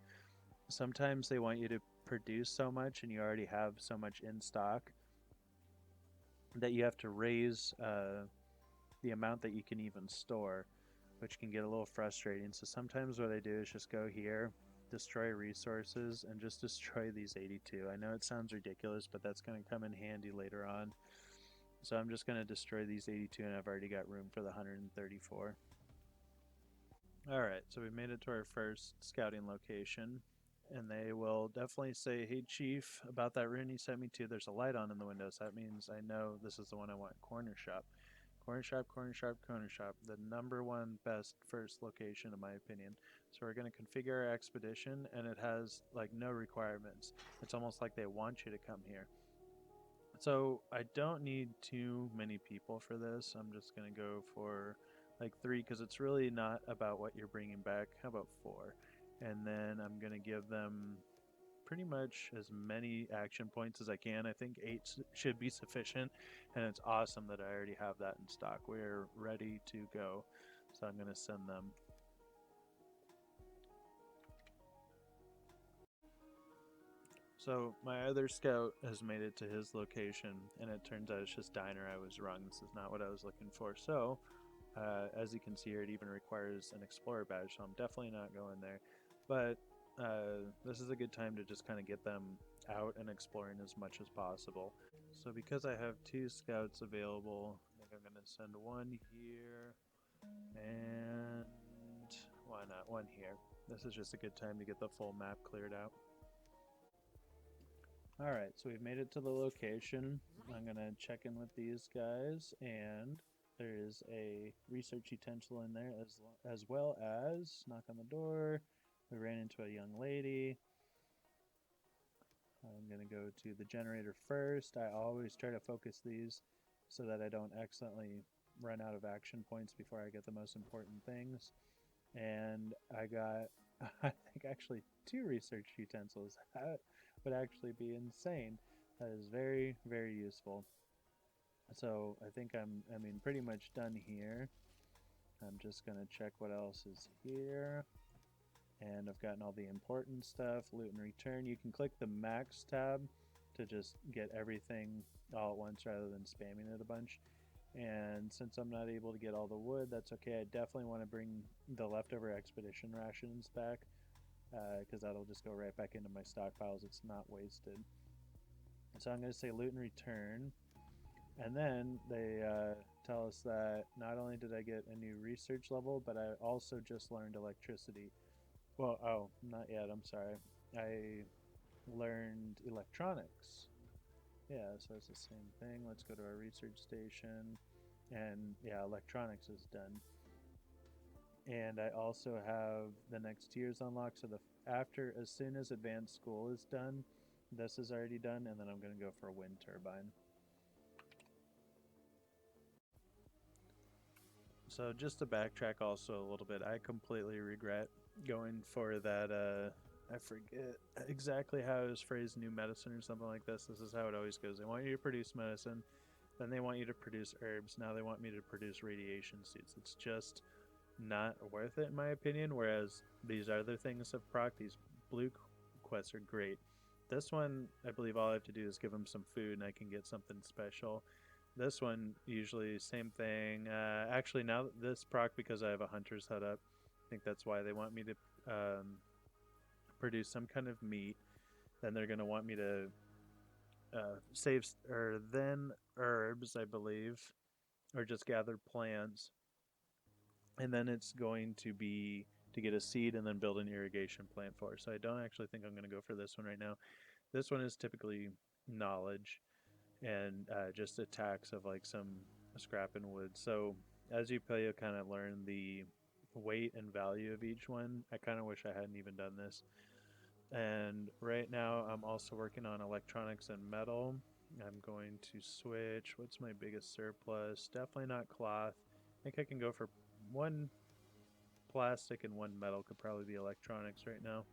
Sometimes they want you to produce so much and you already have so much in stock that you have to raise the amount that you can even store, which can get a little frustrating. So sometimes what I do is just go here, destroy resources, and just destroy these 82. I know it sounds ridiculous, but that's going to come in handy later on. So I'm just going to destroy these 82, and I've already got room for the 134. Alright, so we made it to our first scouting location, and they will definitely say, hey chief, about that rune you sent me to, there's a light on in the window, so that means I know this is the one I want. Corner shop. Corner shop, corner shop, corner shop. The #1 best first location in my opinion. So we're going to configure our expedition, and it has like no requirements. It's almost like they want you to come here. So I don't need too many people for this. I'm just going to go for like 3 because it's really not about what you're bringing back. How about 4? And then I'm going to give them pretty much as many action points as I can. I think 8 should be sufficient, and it's awesome that I already have that in stock. We're ready to go, so I'm going to send them. So my other scout has made it to his location, and it turns out it's just diner. I was wrong. This is not what I was looking for. So as you can see here, it even requires an explorer badge, so I'm definitely not going there. But this is a good time to just kind of get them out and exploring as much as possible. So because I have 2 scouts available, I think I'm going to send 1 here, and why not 1 here. This is just a good time to get the full map cleared out. Alright, so we've made it to the location. I'm going to check in with these guys, and there is a research utensil in there as well as knock on the door. We ran into a young lady. I'm going to go to the generator first. I always try to focus these so that I don't accidentally run out of action points before I get the most important things. And I got, I think, actually 2 research utensils. That would actually be insane. That is very, very useful. So I think I'm pretty much done here. I'm just going to check what else is here. And I've gotten all the important stuff. Loot and return. You can click the max tab to just get everything all at once rather than spamming it a bunch. And since I'm not able to get all the wood, that's okay. I definitely want to bring the leftover expedition rations back because that'll just go right back into my stockpiles. It's not wasted. So I'm going to say loot and return. And then they tell us that not only did I get a new research level, but I also just learned electricity, Well, oh, not yet. I'm sorry. I learned electronics. Yeah, so it's the same thing. Let's go to our research station. And yeah, electronics is done. And I also have the next tiers unlocked. So the after, as soon as advanced school is done, this is already done, and then I'm going to go for a wind turbine. So just to backtrack also a little bit, I completely regret going for that. I forget exactly how it was phrased, new medicine or something like this. This is how it always goes. They want you to produce medicine, then they want you to produce herbs. Now they want me to produce radiation suits. It's just not worth it in my opinion. Whereas these other things have proc, these blue quests are great. This one, I believe all I have to do is give them some food and I can get something special. This one, usually same thing. Actually, now this proc, because I have a hunter's hut up, I think that's why they want me to produce some kind of meat. Then they're going to want me to save, or then herbs, I believe, or just gather plants. And then it's going to be to get a seed and then build an irrigation plant for. So I don't actually think I'm going to go for this one right now. This one is typically knowledge and just attacks of like some scrap and wood. So as you play, you'll kind of learn the weight and value of each one. I kind of wish I hadn't even done this. And right now I'm also working on electronics and metal. I'm going to switch. What's my biggest surplus? Definitely not cloth. I think I can go for one plastic and one metal. Could probably be electronics right now.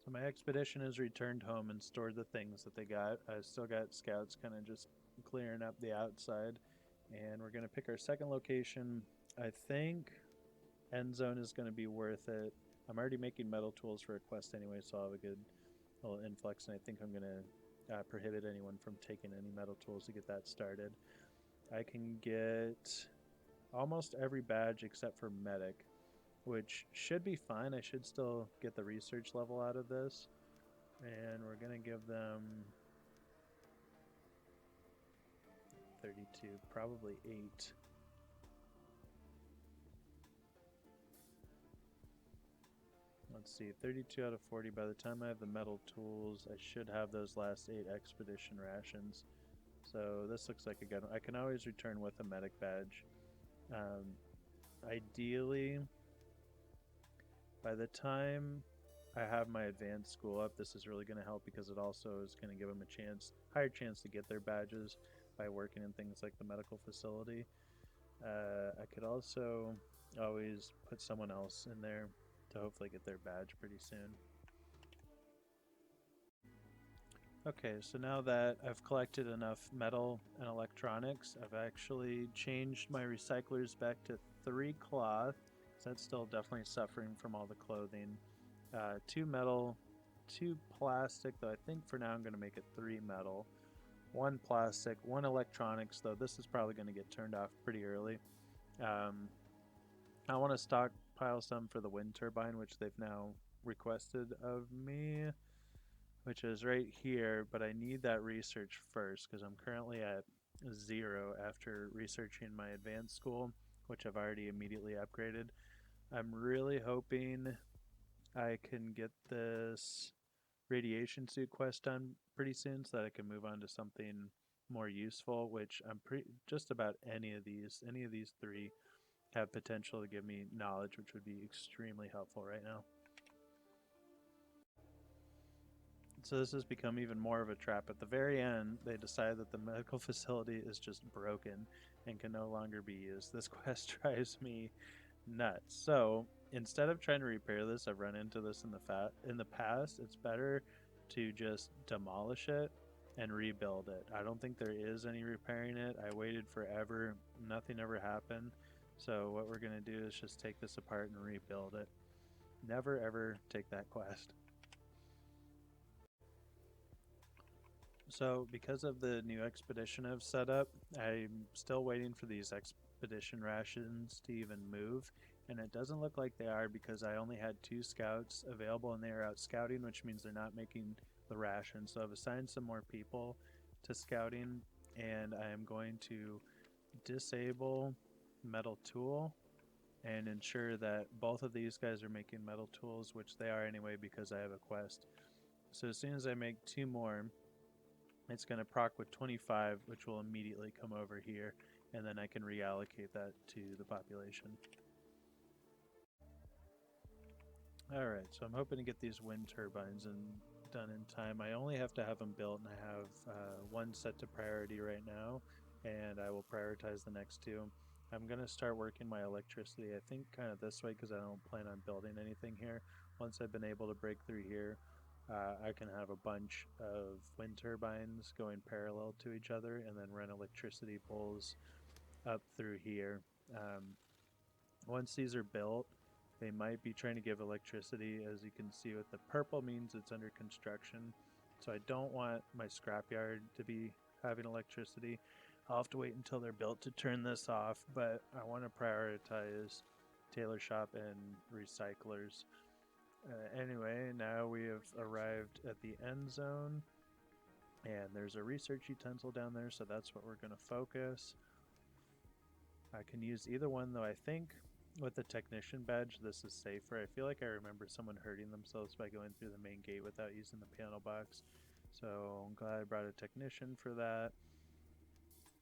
So my expedition has returned home and stored the things that they got. I still got scouts kind of just clearing up the outside. And we're going to pick our second location. I think Endzone is going to be worth it. I'm already making metal tools for a quest anyway, so I'll have a good little influx. And I think I'm going to prohibit anyone from taking any metal tools to get that started. I can get almost every badge except for medic, which should be fine. I should still get the research level out of this. And we're going to give them 32, probably 8. Let's see, 32 out of 40. By the time I have the metal tools, I should have those last 8 expedition rations. So this looks like a good one. I can always return with a medic badge. Ideally, by the time I have my advanced school up, this is really going to help because it also is going to give them a higher chance to get their badges by working in things like the medical facility. I could also always put someone else in there to hopefully get their badge pretty soon. Okay, so now that I've collected enough metal and electronics, I've actually changed my recyclers back to 3 cloth. So that's still definitely suffering from all the clothing. 2 metal, 2 plastic, though I think for now I'm going to make it 3 metal. 1 plastic, 1 electronics, though this is probably going to get turned off pretty early. I want to stockpile some for the wind turbine, which they've now requested of me, which is right here, but I need that research first because I'm currently at 0 after researching my advanced school, which I've already immediately upgraded. I'm really hoping I can get this radiation suit quest done pretty soon so that I can move on to something more useful, which I'm just about any of these 3 have potential to give me knowledge, which would be extremely helpful right now. So this has become even more of a trap. At the very end, they decide that the medical facility is just broken and can no longer be used. This quest drives me nuts. So instead of trying to repair this, I've run into this in the past. It's better to just demolish it and rebuild it. I don't think there is any repairing it. I waited forever. Nothing ever happened. So what we're going to do is just take this apart and rebuild it. Never ever take that quest. So because of the new expedition I've set up, I'm still waiting for these expedition rations to even move, and it doesn't look like they are because I only had 2 scouts available and they are out scouting, which means they're not making the rations. So I've assigned some more people to scouting, and I am going to disable metal tool and ensure that both of these guys are making metal tools, which they are anyway because I have a quest. So as soon as I make 2 more, it's going to proc with 25, which will immediately come over here, and then I can reallocate that to the population. Alright, so I'm hoping to get these wind turbines done in time. I only have to have them built, and I have one set to priority right now, and I will prioritize the next 2. I'm going to start working my electricity, I think kind of this way, because I don't plan on building anything here. Once I've been able to break through here, I can have a bunch of wind turbines going parallel to each other and then run electricity poles up through here. Once these are built, they might be trying to give electricity. As you can see with the purple means it's under construction. So I don't want my scrapyard to be having electricity. I'll have to wait until they're built to turn this off, but I want to prioritize tailor shop and recyclers. Anyway, now we have arrived at the end zone, and there's a research utensil down there, so that's what we're going to focus. I can use either one, though I think with the technician badge this is safer. I feel like I remember someone hurting themselves by going through the main gate without using the piano box, so I'm glad I brought a technician for that.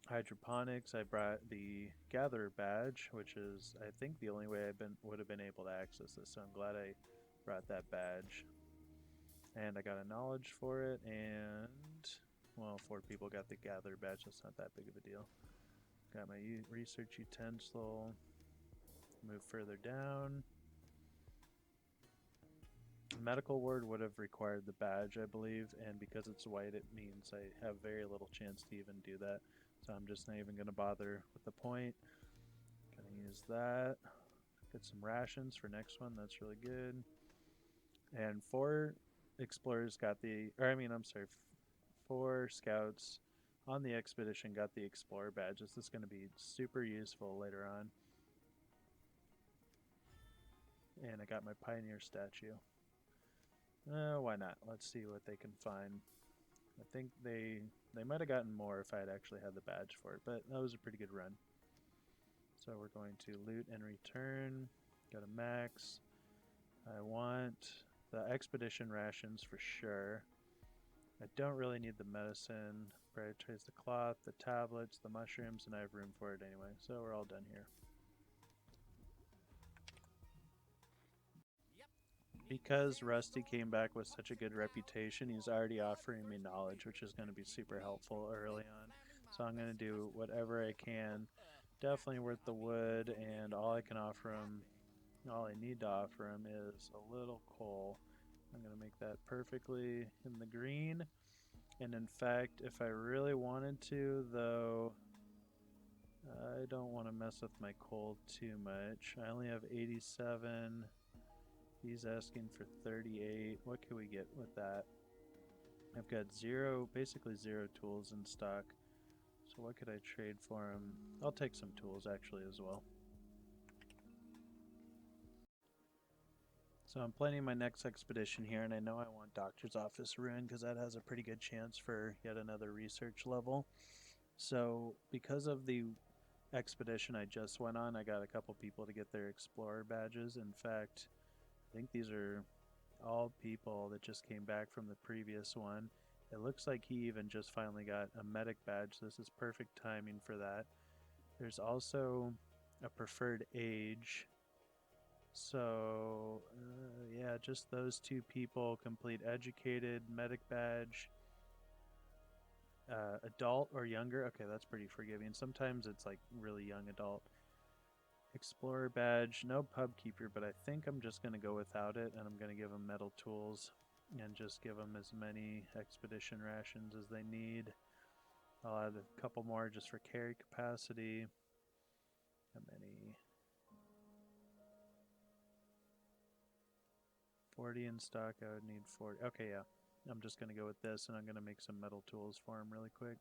Hydroponics, I brought the gatherer badge, which is I think the only way I would have been able to access this, so I'm glad I brought that badge. And I got a knowledge for it, and well, 4 people got the gatherer badge. That's not that big of a deal. Got my research utensil. Move further down. Medical ward would have required the badge, I believe, and because it's white it means I have very little chance to even do that, so I'm just not even going to bother with the point. Gonna use that. Get some rations for next one. That's really good. And 4 explorers got the, or I mean, I'm sorry, 4 scouts on the expedition got the explorer badge. This is going to be super useful later on. And I got my pioneer statue. Why not? Let's see what they can find. I think they might have gotten more if I had actually had the badge for it, but that was a pretty good run. So we're going to loot and return. Got a max. I want the expedition rations for sure. I don't really need the medicine. Prioritize the cloth, the tablets, the mushrooms, and I have room for it anyway, so we're all done here. Because Rusty came back with such a good reputation, he's already offering me knowledge, which is going to be super helpful early on. So I'm going to do whatever I can. Definitely worth the wood, and all I can offer him, all I need to offer him is a little coal. I'm going to make that perfectly in the green. And in fact, if I really wanted to, though, I don't want to mess with my coal too much. I only have 87. He's asking for 38. What can we get with that? I've got basically zero tools in stock. So what could I trade for him? I'll take some tools actually as well. So I'm planning my next expedition here, and I know I want Doctor's Office Ruin because that has a pretty good chance for yet another research level. So because of the expedition I just went on, I got a couple people to get their Explorer badges. In fact, I think these are all people that just came back from the previous one. It looks like he even just finally got a medic badge. This is perfect timing for that. There's also a preferred age. So, yeah, just those 2 people complete educated, medic badge, adult or younger. Okay, that's pretty forgiving. Sometimes it's like really young adult. Explorer badge, no pub keeper, but I think I'm just going to go without it, and I'm going to give them metal tools and just give them as many expedition rations as they need. I'll add a couple more just for carry capacity. How many? 40 in stock. I would need 40. Okay, yeah. I'm just going to go with this, and I'm going to make some metal tools for him really quick.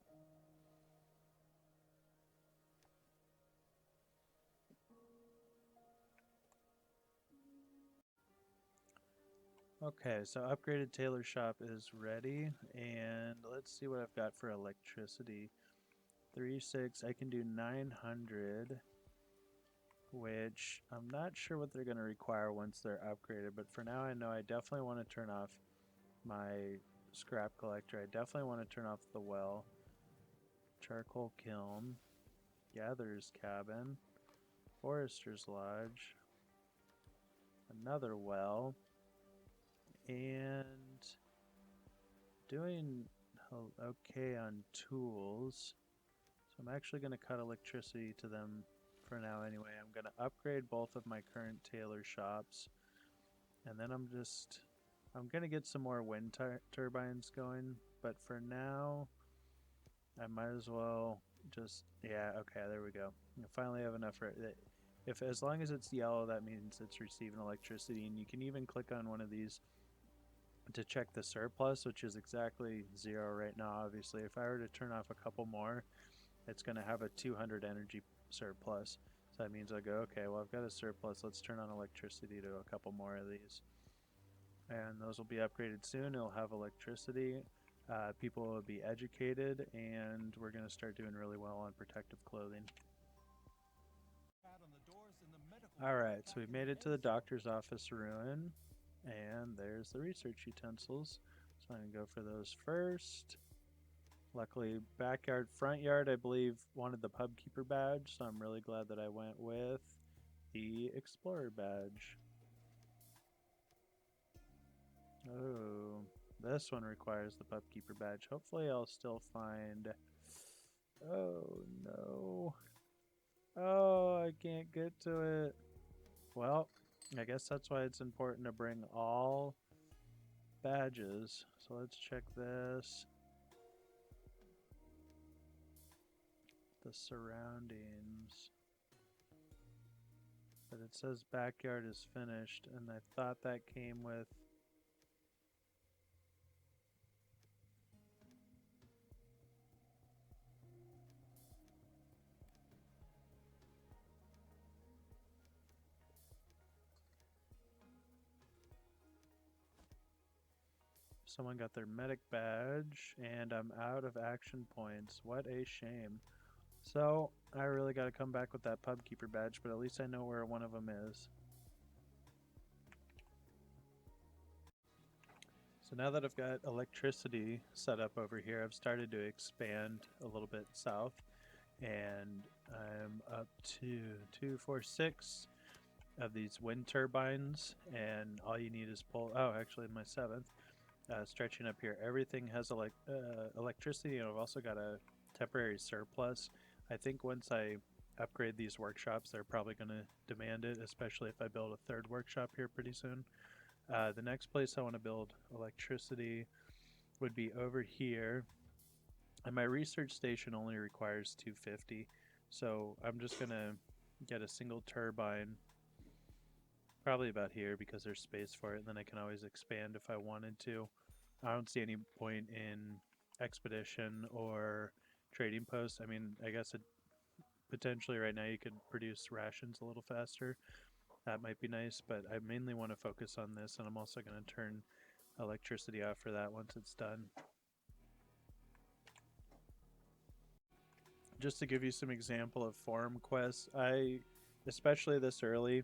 Okay, so upgraded tailor shop is ready, and let's see what I've got for electricity. 3, 6, I can do 900. which I'm not sure what they're going to require once they're upgraded, but for now I know I definitely want to turn off my scrap collector. I definitely want to turn off the well, charcoal kiln, gatherer's cabin, forester's lodge, another well, and doing okay on tools. So I'm actually going to cut electricity to them for now anyway. I'm going to upgrade both of my current tailor shops, and then I'm going to get some more wind turbines going, but for now I might as well just, yeah, okay, there we go. I finally have enough for it. If as long as it's yellow, that means it's receiving electricity, and you can even click on one of these to check the surplus, which is exactly 0 right now. Obviously, if I were to turn off a couple more, it's going to have a 200 energy surplus. So that means I go, okay, well, I've got a surplus. Let's turn on electricity to a couple more of these. And those will be upgraded soon. It'll have electricity. People will be educated, and we're going to start doing really well on protective clothing. Alright, so we made it to the doctor's office ruin, and there's the research utensils. So I'm going to go for those first. Luckily, backyard, front yard, I believe, wanted the pub keeper badge, so I'm really glad that I went with the explorer badge. Oh, this one requires the pub keeper badge. Hopefully I'll still find... Oh, no. Oh, I can't get to it. Well, I guess that's why it's important to bring all badges. So let's check this. The surroundings. But it says backyard is finished, and I thought that came with... Someone got their medic badge, and I'm out of action points. What a shame. So, I really got to come back with that pub keeper badge, but at least I know where one of them is. So now that I've got electricity set up over here, I've started to expand a little bit south, and I'm up to 2, 4, 6 of these wind turbines, and all you need is pull... Oh, actually my 7th. Stretching up here, everything has electricity, and I've also got a temporary surplus. I think once I upgrade these workshops, they're probably going to demand it, especially if I build a 3rd workshop here pretty soon. The next place I want to build electricity would be over here, and my research station only requires 250, so I'm just going to get a single turbine probably about here because there's space for it, and then I can always expand if I wanted to. I don't see any point in expedition or trading posts. I mean, I guess potentially right now you could produce rations a little faster. That might be nice, but I mainly want to focus on this, and I'm also going to turn electricity off for that once it's done. Just to give you some example of forum quests, especially this early,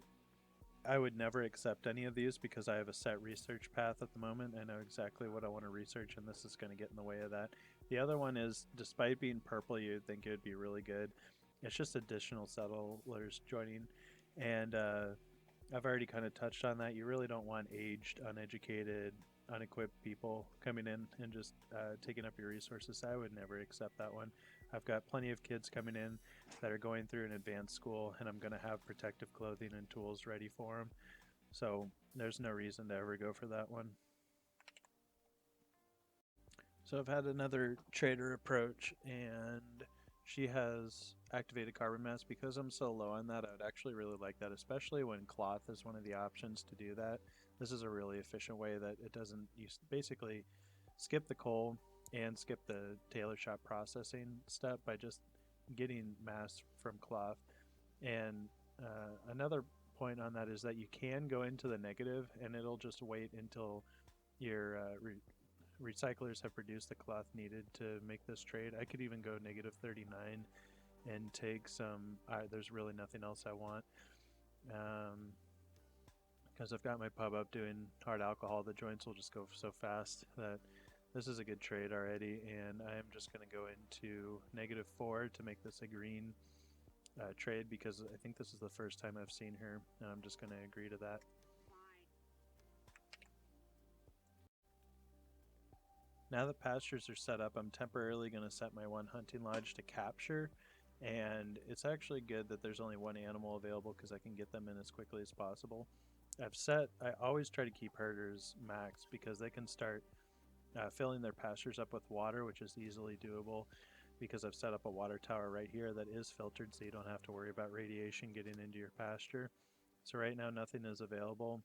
I would never accept any of these because I have a set research path at the moment. I know exactly what I want to research, and this is going to get in the way of that. The other one is, despite being purple, you'd think it would be really good. It's just additional settlers joining, and I've already kind of touched on that. You really don't want aged, uneducated, unequipped people coming in and just taking up your resources. I would never accept that one. I've got plenty of kids coming in that are going through an advanced school, and I'm going to have protective clothing and tools ready for them. So there's no reason to ever go for that one. So I've had another trader approach, and she has activated carbon mass. Because I'm so low on that, I would actually really like that, especially when cloth is one of the options to do that. This is a really efficient way that it doesn't, you basically skip the coal and skip the tailor shop processing step by just getting mass from cloth. And another point on that is that you can go into the negative, and it'll just wait until your recyclers have produced the cloth needed to make this trade. I could even go negative 39 and take some, there's really nothing else I want. Because I've got my pub up doing hard alcohol, the joints will just go so fast that this is a good trade already, and I am just going to go into -4 to make this a green trade because I think this is the first time I've seen her, and I'm just going to agree to that. Now that pastures are set up, I'm temporarily going to set my one hunting lodge to capture, and it's actually good that there's only one animal available because I can get them in as quickly as possible. I always try to keep herders max because they can start filling their pastures up with water, which is easily doable because I've set up a water tower right here that is filtered so you don't have to worry about radiation getting into your pasture. So right now nothing is available,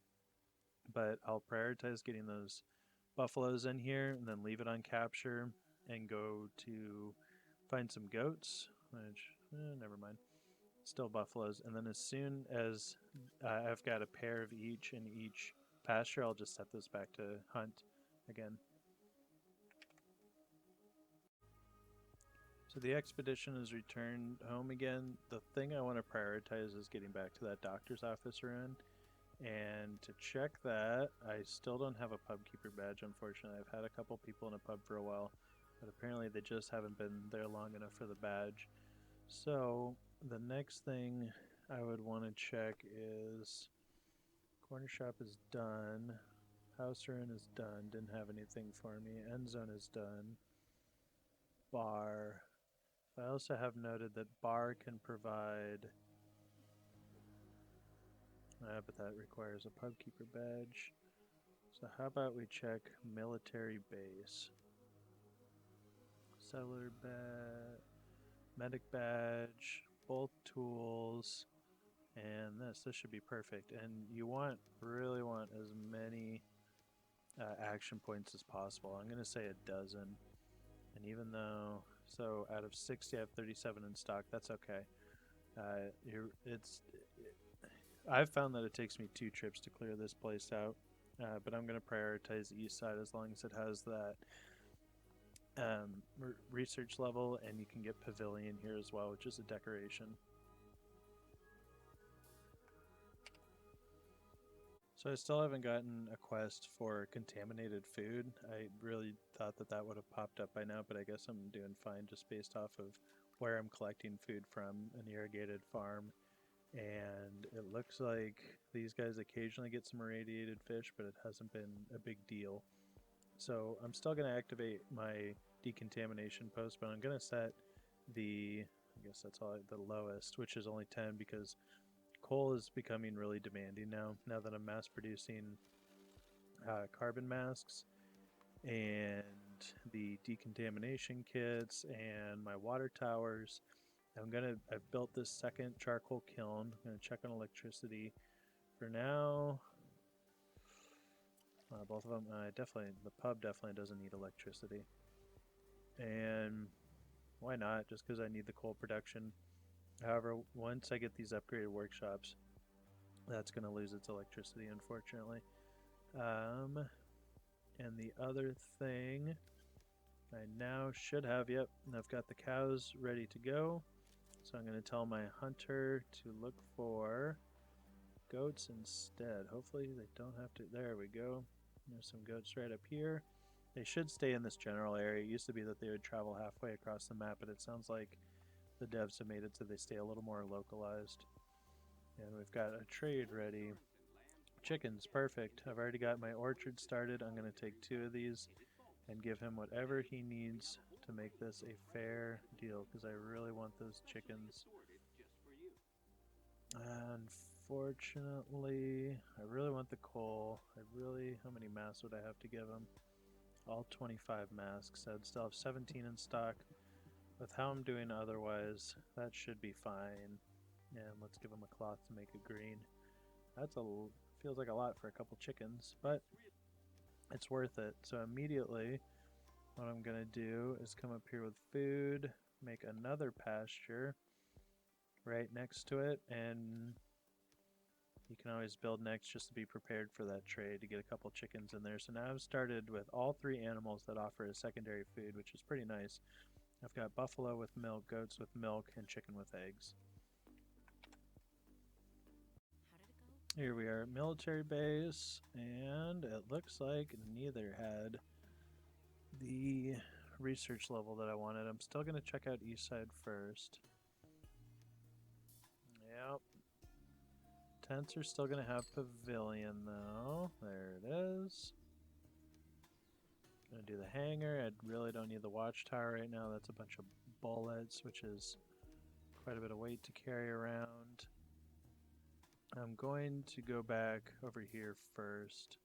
but I'll prioritize getting those buffaloes in here and then leave it on capture and go to find some goats, which, never mind, still buffaloes. And then as soon as I've got a pair of each in each pasture, I'll just set this back to hunt again. So the expedition is returned home again. The thing I want to prioritize is getting back to that doctor's office run. And to check that, I still don't have a pub keeper badge, unfortunately. I've had a couple people in a pub for a while, but apparently they just haven't been there long enough for the badge. So the next thing I would want to check is corner shop is done. House run is done. Didn't have anything for me. Endzone is done. Bar. I also have noted that bar can provide, but that requires a pub keeper badge. So how about we check military base? Settler badge, medic badge, both tools, and this should be perfect. And you really want as many action points as possible. I'm gonna say a dozen. And even though, so out of 60 I have 37 in stock, that's okay. I've found that it takes me 2 trips to clear this place out, but I'm going to prioritize the east side as long as it has that research level, and you can get pavilion here as well, which is a decoration. So I still haven't gotten a quest for contaminated food. I really thought that that would have popped up by now, but I guess I'm doing fine just based off of where I'm collecting food from, an irrigated farm. And it looks like these guys occasionally get some irradiated fish, but it hasn't been a big deal. So I'm still going to activate my decontamination post, but I'm going to set I guess that's all the lowest, which is only 10 because coal is becoming really demanding now that I'm mass producing carbon masks and the decontamination kits and my water towers. I've built this second charcoal kiln. I'm gonna check on electricity. For now, both of them, the pub definitely doesn't need electricity. And why not? Just because I need the coal production. However, once I get these upgraded workshops, that's going to lose its electricity, unfortunately. And the other thing I now should have, yep, I've got the cows ready to go. So I'm going to tell my hunter to look for goats instead. Hopefully they don't have to, there we go. There's some goats right up here. They should stay in this general area. It used to be that they would travel halfway across the map, but it sounds like the devs have made it so they stay a little more localized. And we've got a trade ready. Chickens, perfect. I've already got my orchard started. I'm going to take 2 of these and give him whatever he needs to make this a fair deal because I really want those chickens. Unfortunately, I really want the coal. How many masks would I have to give him? All 25 masks. I'd still have 17 in stock. With how I'm doing otherwise, that should be fine. And let's give him a cloth to make it green. Feels like a lot for a couple chickens, but it's worth it. So immediately, what I'm gonna do is come up here with food, make another pasture right next to it, and you can always build next just to be prepared for that trade to get a couple chickens in there. So now I've started with all 3 animals that offer a secondary food, which is pretty nice. I've got buffalo with milk, goats with milk, and chicken with eggs. Here we are at military base, and it looks like neither had the research level that I wanted. I'm still going to check out east side first. Yep. Tents are still going to have pavilion though. There it is. Gonna do the hangar. I really don't need the watchtower right now. That's a bunch of bullets, which is quite a bit of weight to carry around. I'm going to go back over here first.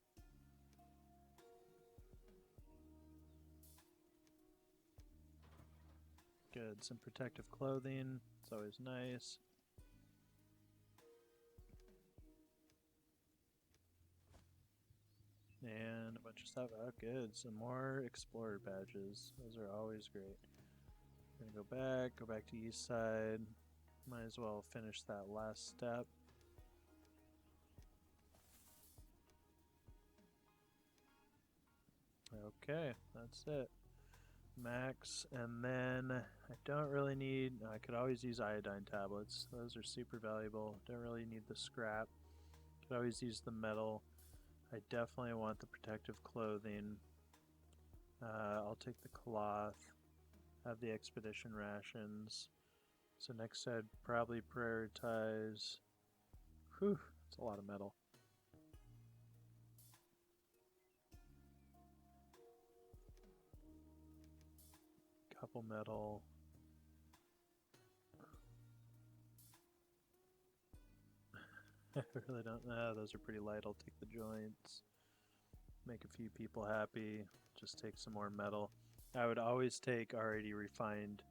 Good, some protective clothing. It's always nice. And a bunch of stuff. Oh, good. Some more explorer badges. Those are always great. Gonna go back to east side. Might as well finish that last step. Okay, that's it. Max, and then I don't really need, I could always use iodine tablets. Those are super valuable. Don't really need the scrap. Could always use the metal. I definitely want the protective clothing. I'll take the cloth. Have the expedition rations. So next I'd probably prioritize. Whew, it's a lot of metal. Couple metal. I really don't know. Those are pretty light. I'll take the joints. Make a few people happy. Just take some more metal. I would always take already refined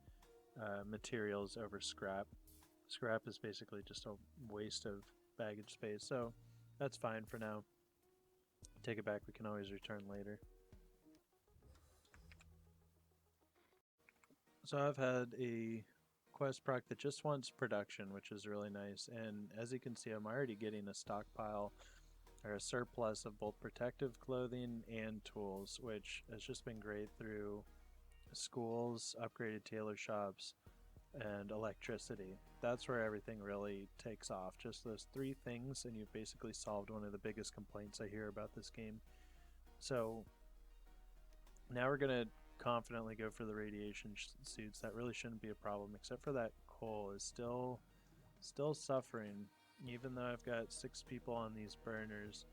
materials over scrap. Scrap is basically just a waste of baggage space, so that's fine for now. Take it back, we can always return later. So I've had a quest proc that just wants production, which is really nice, and as you can see, I'm already getting a stockpile or a surplus of both protective clothing and tools, which has just been great through schools, upgraded tailor shops, and electricity. That's where everything really takes off. Just those three things, and you've basically solved one of the biggest complaints I hear about this game. So now we're going to confidently go for the radiation suits. That really shouldn't be a problem, except for that coal is still suffering. Even though I've got 6 people on these burners,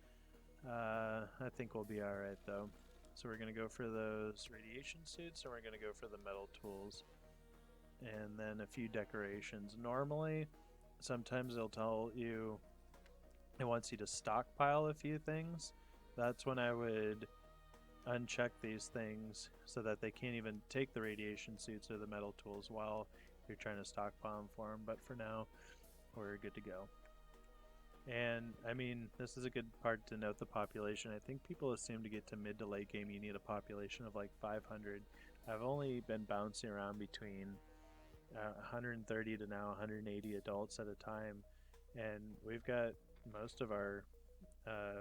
I think we'll be alright though. So we're going to go for those radiation suits, and we're going to go for the metal tools. And then a few decorations. Normally, sometimes they'll tell you it wants you to stockpile a few things. That's when I would uncheck these things so that they can't even take the radiation suits or the metal tools while you're trying to stockpile them for them. But for now, we're good to go. And I mean, this is a good part to note the population. I think people assume to get to mid to late game you need a population of like 500. I've only been bouncing around between 130 to now 180 adults at a time, and we've got most of our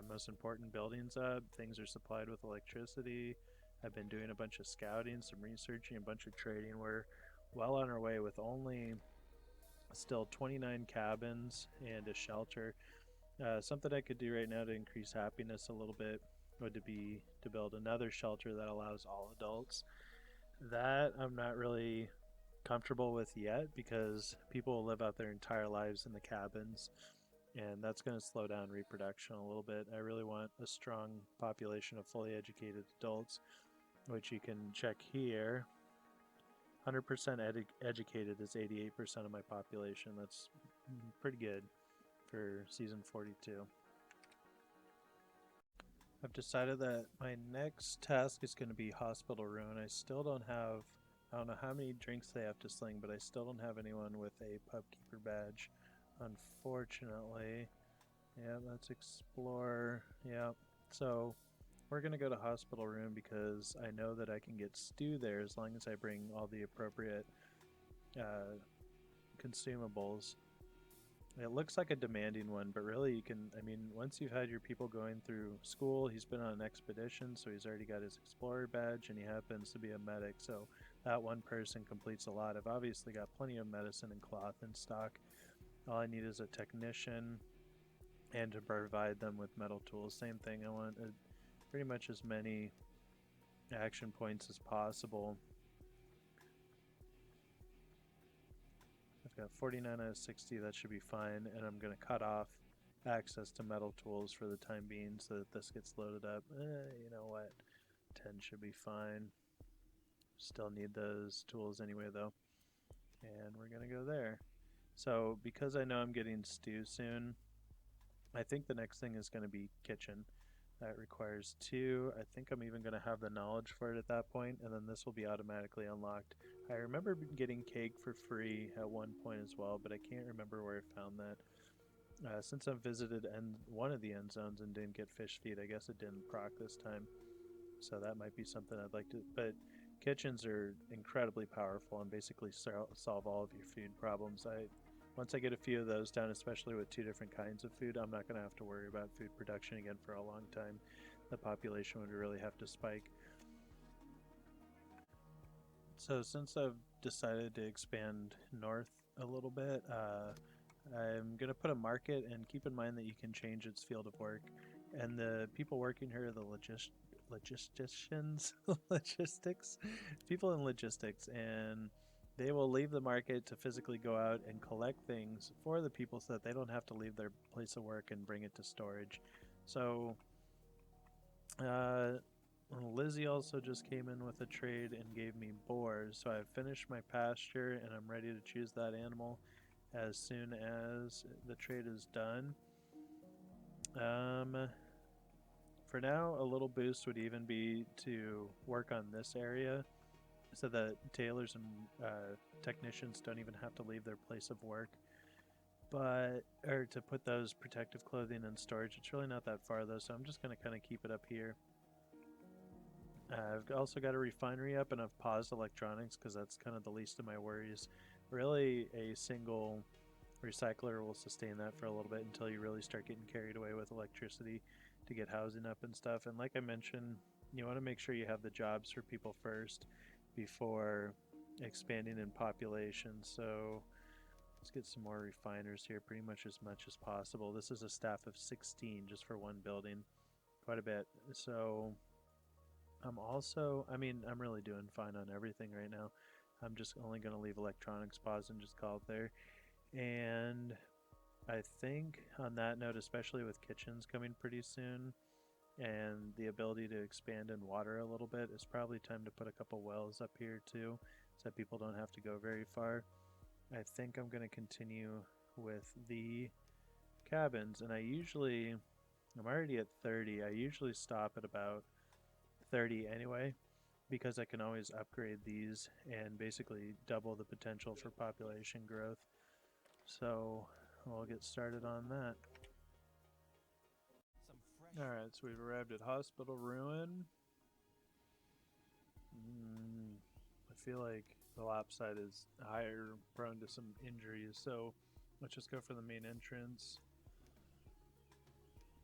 most important buildings up. Things are supplied with electricity. I've been doing a bunch of scouting, some researching, a bunch of trading. We're well on our way with only still 29 cabins and a shelter. Something I could do right now to increase happiness a little bit would be to build another shelter that allows all adults. That I'm not really comfortable with yet because people will live out their entire lives in the cabins, and that's going to slow down reproduction a little bit. I really want a strong population of fully educated adults, which you can check here. 100% educated is 88% of my population. That's pretty good for season 42. I've decided that my next task is going to be hospital ruin. I still don't have, I don't know how many drinks they have to sling, but I still don't have anyone with a pubkeeper badge, unfortunately. Yeah, let's explore. Yeah, so we're going to go to hospital room because I know that I can get stew there as long as I bring all the appropriate consumables. It looks like a demanding one, but really you can, I mean, once you've had your people going through school, he's been on an expedition, so he's already got his explorer badge, and he happens to be a medic, so that one person completes a lot. I've obviously got plenty of medicine and cloth in stock. All I need is a technician, and to provide them with metal tools. Same thing. I want pretty much as many action points as possible. I've got 49 out of 60. That should be fine. And I'm going to cut off access to metal tools for the time being so that this gets loaded up. You know what? 10 should be fine. Still need those tools anyway, though. And we're going to go there. So because I know I'm getting stew soon, I think the next thing is going to be kitchen. That requires 2. I think I'm even going to have the knowledge for it at that point, and then this will be automatically unlocked. I remember getting cake for free at one point as well, but I can't remember where I found that. Since I've visited one of the end zones and didn't get fish feed, I guess it didn't proc this time. So that might be something I'd like to... But kitchens are incredibly powerful and basically solve all of your food problems. Once I get a few of those done, especially with 2 different kinds of food, I'm not going to have to worry about food production again for a long time. The population would really have to spike. So since I've decided to expand north a little bit, I'm going to put a market, and keep in mind that you can change its field of work. And the people working here are the logisticians, logistics, people in logistics, and they will leave the market to physically go out and collect things for the people so that they don't have to leave their place of work and bring it to storage. So Lizzie also just came in with a trade and gave me boars. So I've finished my pasture and I'm ready to choose that animal as soon as the trade is done. For now, a little boost would even be to work on this area so that tailors and technicians don't even have to leave their place of work. Or to put those protective clothing in storage. It's really not that far though, so I'm just going to kind of keep it up here. I've also got a refinery up, and I've paused electronics because that's kind of the least of my worries. Really, a single recycler will sustain that for a little bit until you really start getting carried away with electricity to get housing up and stuff. And like I mentioned, you want to make sure you have the jobs for people first before expanding in population. So let's get some more refiners here, pretty much as possible. This is a staff of 16 just for one building, quite a bit. So I'm really doing fine on everything right now. I'm just only going to leave electronics paused and just call it there. And I think on that note, especially with kitchens coming pretty soon and the ability to expand in water a little bit, it's probably time to put a couple wells up here too, so that people don't have to go very far. I think I'm going to continue with the cabins, and I'm already at 30. I usually stop at about 30 anyway, because I can always upgrade these and basically double the potential for population growth. So we'll get started on that. Alright, so we've arrived at Hospital Ruin. I feel like the lap side is higher, prone to some injuries, so let's just go for the main entrance.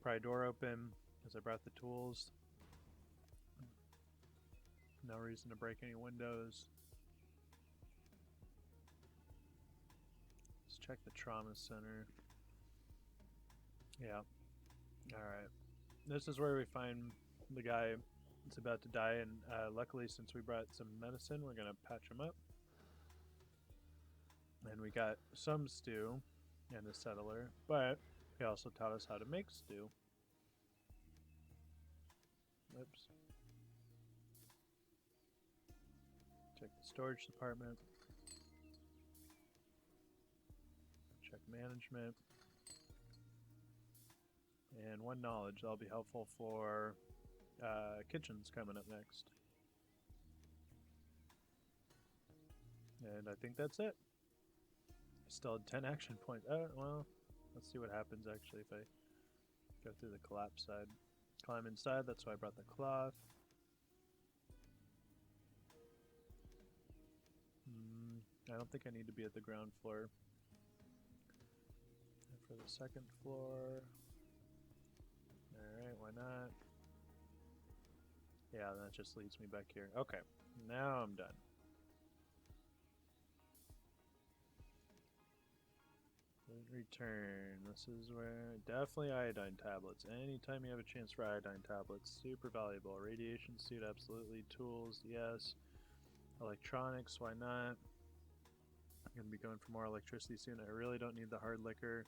Pry door open, because I brought the tools. No reason to break any windows. Let's check the trauma center. Yeah. Alright. This is where we find the guy that's about to die, and luckily, since we brought some medicine, we're going to patch him up. And we got some stew and a settler, but he also taught us how to make stew. Oops. Check the storage department. Check management. And one knowledge. That'll be helpful for kitchens coming up next. And I think that's it. I still had 10 action points. Well, let's see what happens actually if I go through the collapse side. Climb inside, that's why I brought the cloth. I don't think I need to be at the ground floor. And for the second floor... Alright, why not? Yeah, that just leads me back here. Okay, now I'm done. Return. This is where definitely iodine tablets. Anytime you have a chance for iodine tablets, super valuable. Radiation suit, absolutely. Tools, yes. Electronics, why not? I'm gonna be going for more electricity soon. I really don't need the hard liquor.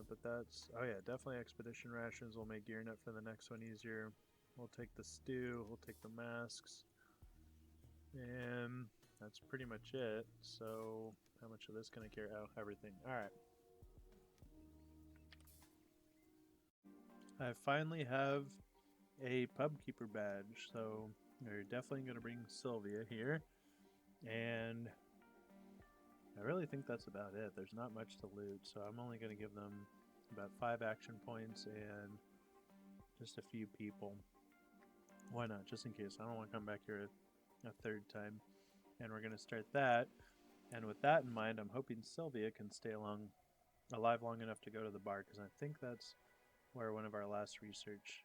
But that's, oh yeah, definitely expedition rations will make gearing up for the next one easier. We'll take the stew, we'll take the masks, and that's pretty much it. So how much of this can I carry? Oh, everything. Alright. I finally have a pub keeper badge, so we're definitely going to bring Sylvia here. And I really think that's about it. There's not much to loot, so I'm only going to give them about 5 action points and just a few people. Why not? Just in case. I don't want to come back here a third time. And we're going to start that. And with that in mind, I'm hoping Sylvia can stay alive long enough to go to the bar, because I think that's where one of our last research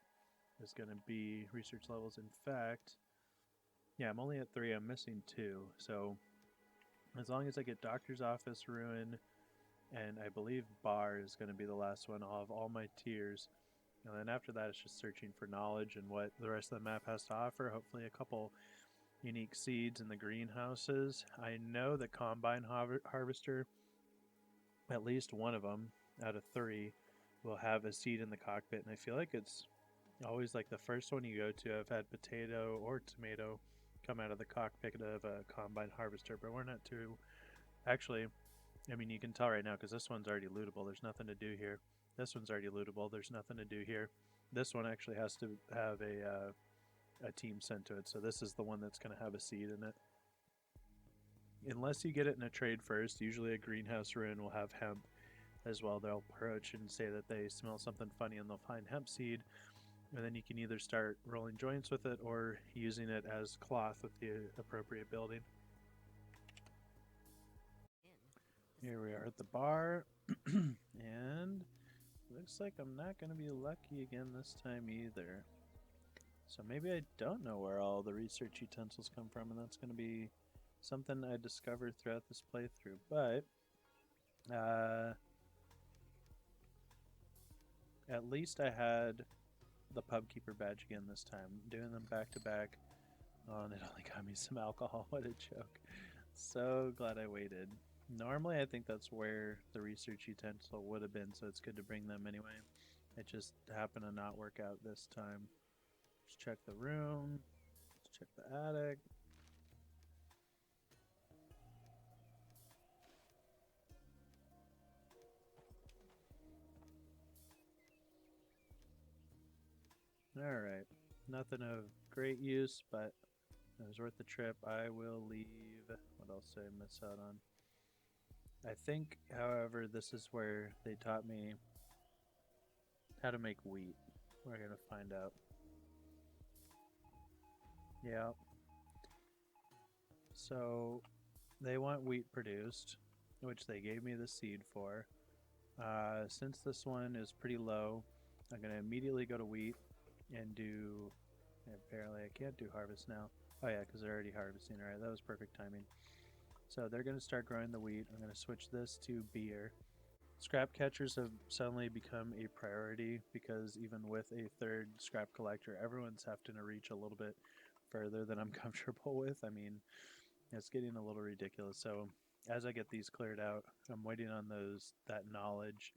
is going to be. Research levels. In fact, yeah, I'm only at 3. I'm missing 2. So as long as I get Doctor's Office, Ruin, and I believe Bar is going to be the last one, I'll have all my tiers. And then after that, it's just searching for knowledge and what the rest of the map has to offer. Hopefully a couple unique seeds in the greenhouses. I know the Combine Harvester, at least one of them out of 3, will have a seed in the cockpit. And I feel like it's always like the first one you go to. I've had potato or tomato come out of the cockpit of a Combine Harvester, but we're not too... Actually, I mean, you can tell right now because this one's already lootable. There's nothing to do here. This one's already lootable. There's nothing to do here. This one actually has to have a team sent to it, so this is the one that's going to have a seed in it. Unless you get it in a trade first, usually a greenhouse ruin will have hemp as well. They'll approach and say that they smell something funny and they'll find hemp seed, and then you can either start rolling joints with it or using it as cloth with the appropriate building. Here we are at the bar, and looks like I'm not going to be lucky again this time either. So maybe I don't know where all the research utensils come from, and that's going to be something I discovered throughout this playthrough. But at least I had the pubkeeper badge again this time. Doing them back to back. Oh, and it only got me some alcohol. What a joke. So glad I waited. Normally I think that's where the research utensil would have been, so it's good to bring them anyway. It just happened to not work out this time. Let's check the room. Let's check the attic. Alright. Nothing of great use, but it was worth the trip. I will leave. What else did I miss out on? I think, however, this is where they taught me how to make wheat. We're going to find out. Yeah. So they want wheat produced, which they gave me the seed for. Since this one is pretty low, I'm going to immediately go to wheat and do... Apparently I can't do harvest now. Oh yeah, because they're already harvesting. Alright, that was perfect timing. So they're going to start growing the wheat. I'm going to switch this to beer. Scrap catchers have suddenly become a priority because even with a 3rd scrap collector, everyone's having to reach a little bit further than I'm comfortable with. I mean, it's getting a little ridiculous. So as I get these cleared out, I'm waiting on that knowledge,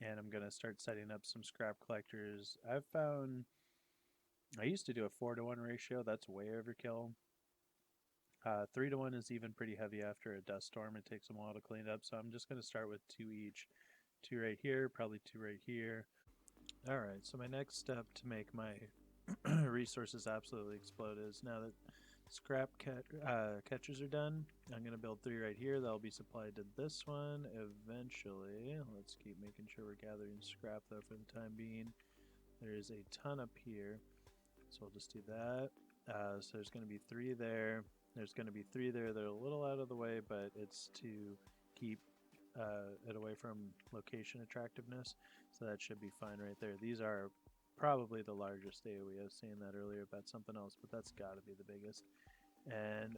and I'm going to start setting up some scrap collectors. I've found I used to do a 4-to-1 ratio. That's way overkill. 3-to-1 is even pretty heavy after a dust storm. It takes a while to clean it up, so I'm just going to start with 2 each. 2 right here, probably 2 right here. Alright, so my next step to make my resources absolutely explode is, now that scrap catchers are done, I'm going to build 3 right here. That'll be supplied to this one eventually. Let's keep making sure we're gathering scrap though for the time being. There is a ton up here, so we'll just do that. So there's going to be 3 there. There's going to be 3 there. They're a little out of the way, but it's to keep it away from location attractiveness, so that should be fine right there. These are probably the largest AoE. I was saying that earlier about something else, but that's got to be the biggest. And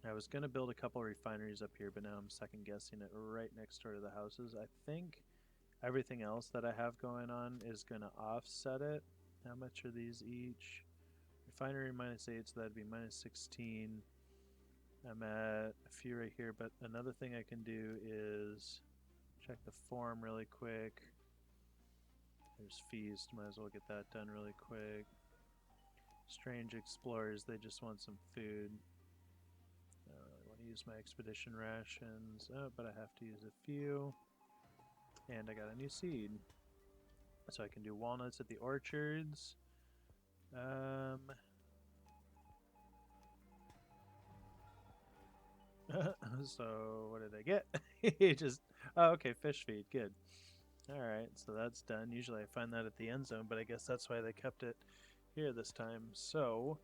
I was going to build a couple refineries up here, but now I'm second guessing it right next door to the houses. I think everything else that I have going on is going to offset it. How much are these each? Refinery -8, so that'd be -16. I'm at a few right here, but another thing I can do is check the form really quick. There's feast, might as well get that done really quick. Strange explorers, they just want some food. I want to use my expedition rations, but I have to use a few. And I got a new seed. So I can do walnuts at the orchards. So what did I get? Just, oh, okay, fish feed, good. Alright, so that's done. Usually I find that at the end zone, but I guess that's why they kept it here this time. So,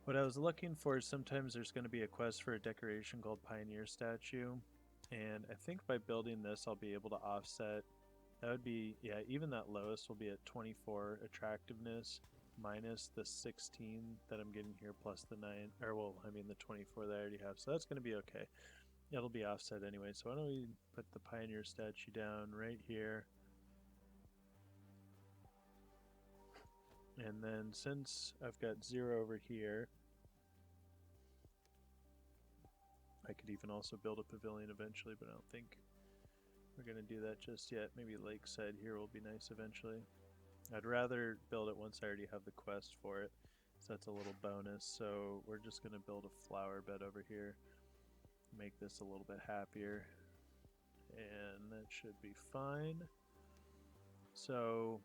what I was looking for is sometimes there's going to be a quest for a decoration called Pioneer Statue. And I think by building this, I'll be able to offset. That would be, yeah, even that lowest will be at 24 attractiveness minus the 16 that I'm getting here plus the 9, or well, I mean the 24 that I already have. So that's going to be okay. It'll be offset anyway. So why don't we put the Pioneer statue down right here. And then since I've got 0 over here, I could even also build a pavilion eventually, but I don't think we're going to do that just yet. Maybe lakeside here will be nice eventually. I'd rather build it once I already have the quest for it, so that's a little bonus. So we're just going to build a flower bed over here, make this a little bit happier, and that should be fine. So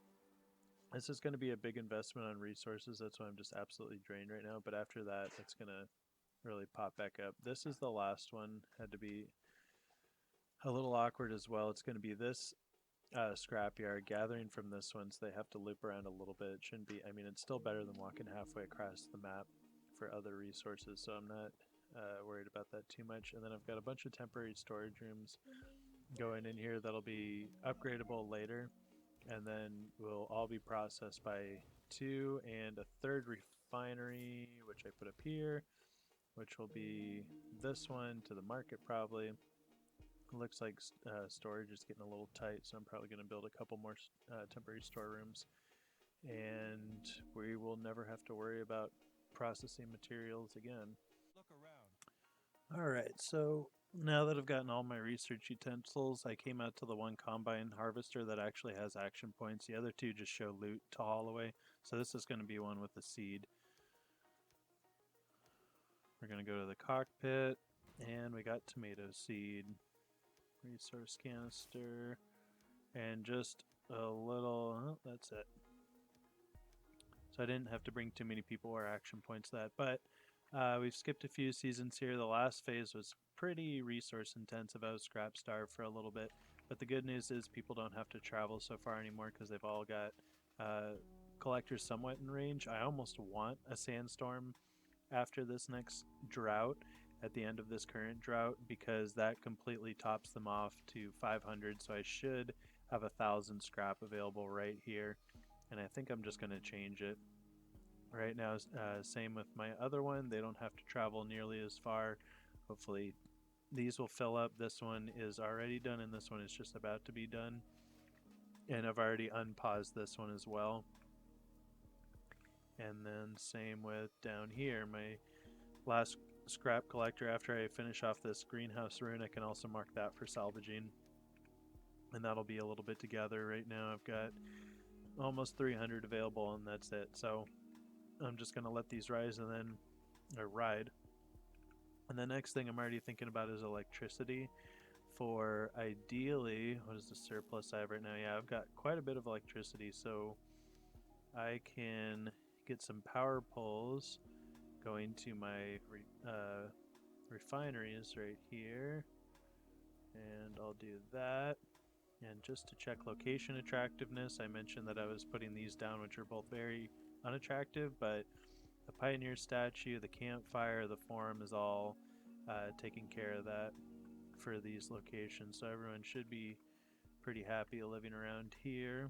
this is going to be a big investment on resources, that's why I'm just absolutely drained right now, but after that it's going to really pop back up. This is the last one, had to be a little awkward as well. It's going to be this scrapyard, gathering from this one, so they have to loop around a little bit. It shouldn't be, I mean, it's still better than walking halfway across the map for other resources, so I'm not worried about that too much. And then I've got a bunch of temporary storage rooms going in here that'll be upgradable later, and then will all be processed by 2 and a third refinery, which I put up here, which will be this one to the market probably. It looks like storage is getting a little tight, so I'm probably going to build a couple more temporary storerooms, and we will never have to worry about processing materials again. Alright, so now that I've gotten all my research utensils, I came out to the one combine harvester that actually has action points. The other two just show loot to haul away, so this is going to be one with a seed. We're going to go to the cockpit, and we got tomato seed. Resource canister, and just a little, oh, that's it. So I didn't have to bring too many people or action points that, but we've skipped a few seasons here. The last phase was pretty resource intensive. I was scrap starved for a little bit, but the good news is people don't have to travel so far anymore because they've all got collectors somewhat in range. I almost want a sandstorm after this next drought, at the end of this current drought, because that completely tops them off to 500, so I should have 1,000 scrap available right here, and I think I'm just going to change it. Right now, same with my other one, they don't have to travel nearly as far. Hopefully these will fill up. This one is already done, and this one is just about to be done, and I've already unpaused this one as well. And then same with down here, my last scrap collector. After I finish off this greenhouse rune, I can also mark that for salvaging, and that'll be a little bit together. Right now I've got almost 300 available, and that's it. So I'm just gonna let these rise and then ride. And the next thing I'm already thinking about is electricity. For ideally, what is the surplus I have right now? Yeah, I've got quite a bit of electricity, so I can get some power poles going to my refineries right here, and I'll do that. And just to check location attractiveness, I mentioned that I was putting these down, which are both very unattractive, but the Pioneer statue, the campfire, the forum is all taking care of that for these locations, so everyone should be pretty happy living around here.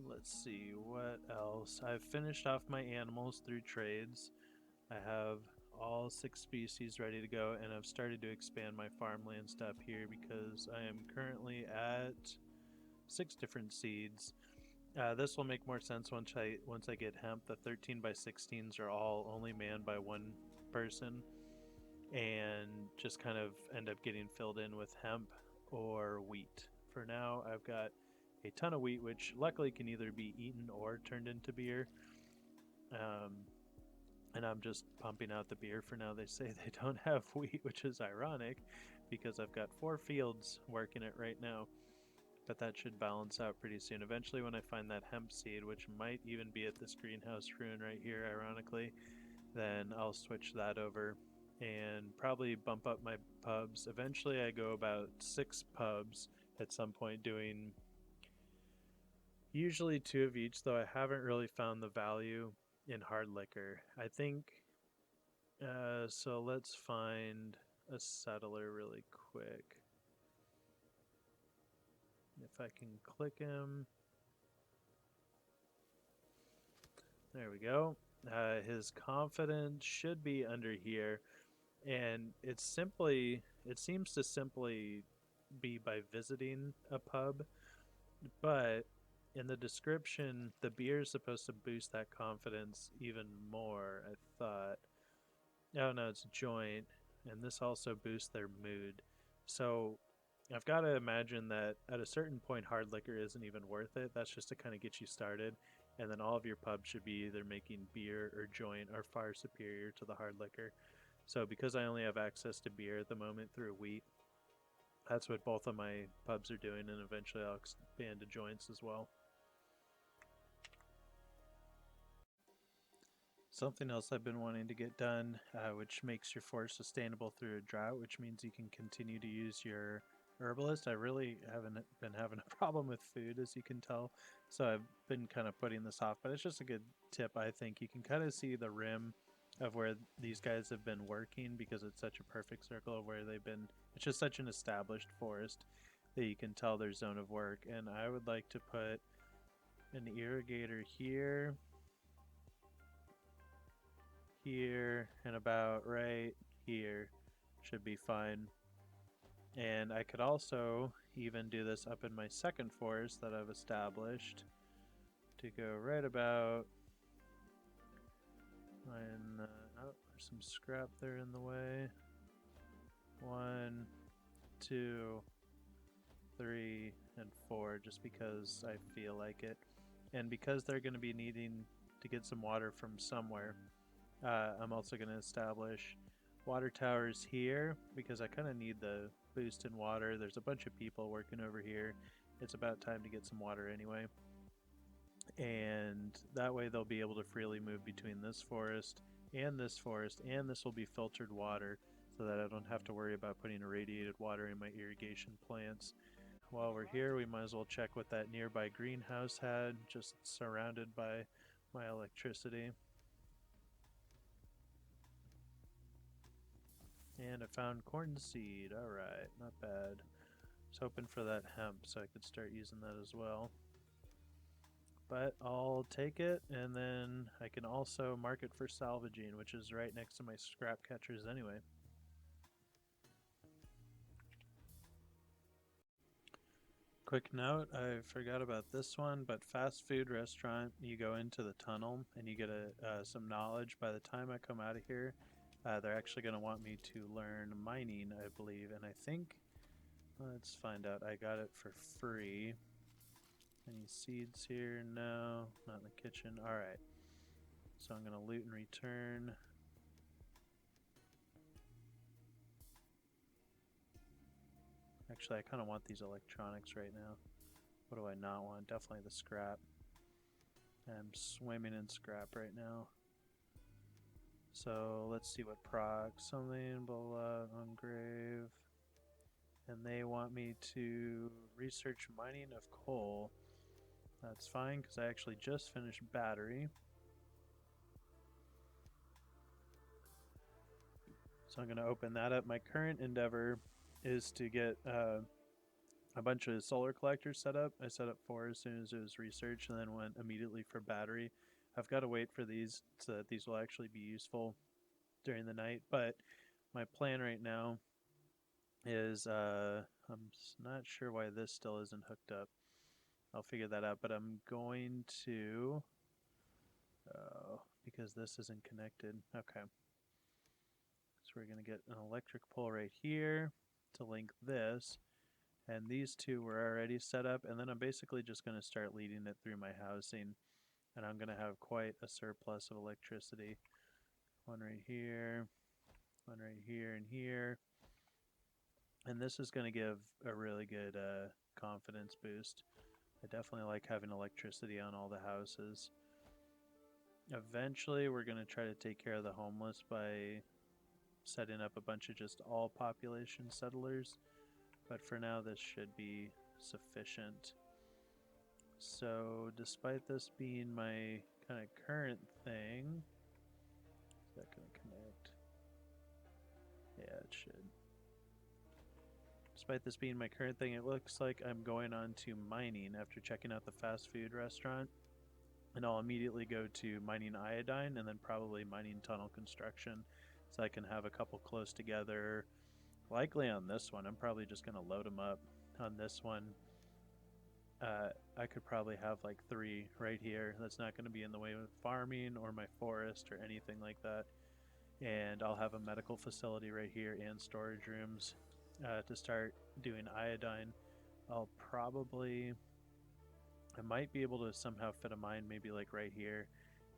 Let's see, what else? I've finished off my animals through trades. I have all 6 species ready to go, and I've started to expand my farmland stuff here because I am currently at 6 different seeds. This will make more sense once I get hemp. The 13 by 16s are all only manned by one person, and just kind of end up getting filled in with hemp or wheat. For now, I've got a ton of wheat, which luckily can either be eaten or turned into beer. Um, and I'm just pumping out the beer for now. They say they don't have wheat, which is ironic because I've got 4 fields working it right now. But that should balance out pretty soon. Eventually, when I find that hemp seed, which might even be at this greenhouse ruin right here, ironically, then I'll switch that over and probably bump up my pubs. Eventually, I go about 6 pubs at some point, doing usually 2 of each, though I haven't really found the value in hard liquor. I think so. Let's find a settler really quick. If I can click him. There we go. His confidence should be under here, and it seems to simply be by visiting a pub, but in the description, the beer is supposed to boost that confidence even more, I thought. Oh no, it's joint, and this also boosts their mood. So I've got to imagine that at a certain point, hard liquor isn't even worth it. That's just to kind of get you started. And then all of your pubs should be either making beer or joint are far superior to the hard liquor. So because I only have access to beer at the moment through wheat, that's what both of my pubs are doing, and eventually I'll expand to joints as well. Something else I've been wanting to get done, which makes your forest sustainable through a drought, which means you can continue to use your herbalist. I really haven't been having a problem with food, as you can tell, so I've been kind of putting this off, but it's just a good tip, I think. You can kind of see the rim of where these guys have been working because it's such a perfect circle of where they've been. It's just such an established forest that you can tell their zone of work, and I would like to put an irrigator here, here, and about right here should be fine. And I could also even do this up in my second forest that I've established to go right about when oh, there's some scrap there in the way. 1, 2, 3, and 4, just because I feel like it, and because they're going to be needing to get some water from somewhere. I'm also going to establish water towers here because I kind of need the boost in water. There's a bunch of people working over here. It's about time to get some water anyway. And that way they'll be able to freely move between this forest, and this will be filtered water so that I don't have to worry about putting irradiated water in my irrigation plants. While we're here, we might as well check what that nearby greenhouse had, just surrounded by my electricity. And I found corn seed. Alright, not bad. I was hoping for that hemp so I could start using that as well. But I'll take it, and then I can also mark it for salvaging, which is right next to my scrap catchers anyway. Quick note, I forgot about this one, but fast food restaurant, you go into the tunnel and you get some knowledge. By the time I come out of here, they're actually going to want me to learn mining, I believe, and I think, let's find out, I got it for free. Any seeds here? No, not in the kitchen. Alright, so I'm going to loot and return. Actually, I kind of want these electronics right now. What do I not want? Definitely the scrap. I'm swimming in scrap right now. So let's see what proc. Something below engrave. And they want me to research mining of coal. That's fine because I actually just finished battery. So I'm going to open that up. My current endeavor is to get a bunch of solar collectors set up. I set up 4 as soon as it was researched and then went immediately for battery. I've got to wait for these so that these will actually be useful during the night. But my plan right now is I'm not sure why this still isn't hooked up. I'll figure that out. But I'm going to because this isn't connected. Okay, so we're gonna get an electric pole right here to link this, and these two were already set up. And then I'm basically just gonna start leading it through my housing, and I'm gonna have quite a surplus of electricity. One right here, one right here, and here. And this is going to give a really good confidence boost. I definitely like having electricity on all the houses. Eventually, we're going to try to take care of the homeless by setting up a bunch of just all population settlers. But for now, this should be sufficient. So, despite this being my kind of current thing, is that going to connect? Yeah, it should. Despite this being my current thing, it looks like I'm going on to mining after checking out the fast food restaurant. And I'll immediately go to mining iodine and then probably mining tunnel construction so I can have a couple close together. Likely on this one, I'm probably just going to load them up. On this one, I could probably have like 3 right here. That's not going to be in the way of farming or my forest or anything like that. And I'll have a medical facility right here and storage rooms to start doing iodine. I might be able to somehow fit a mine maybe like right here,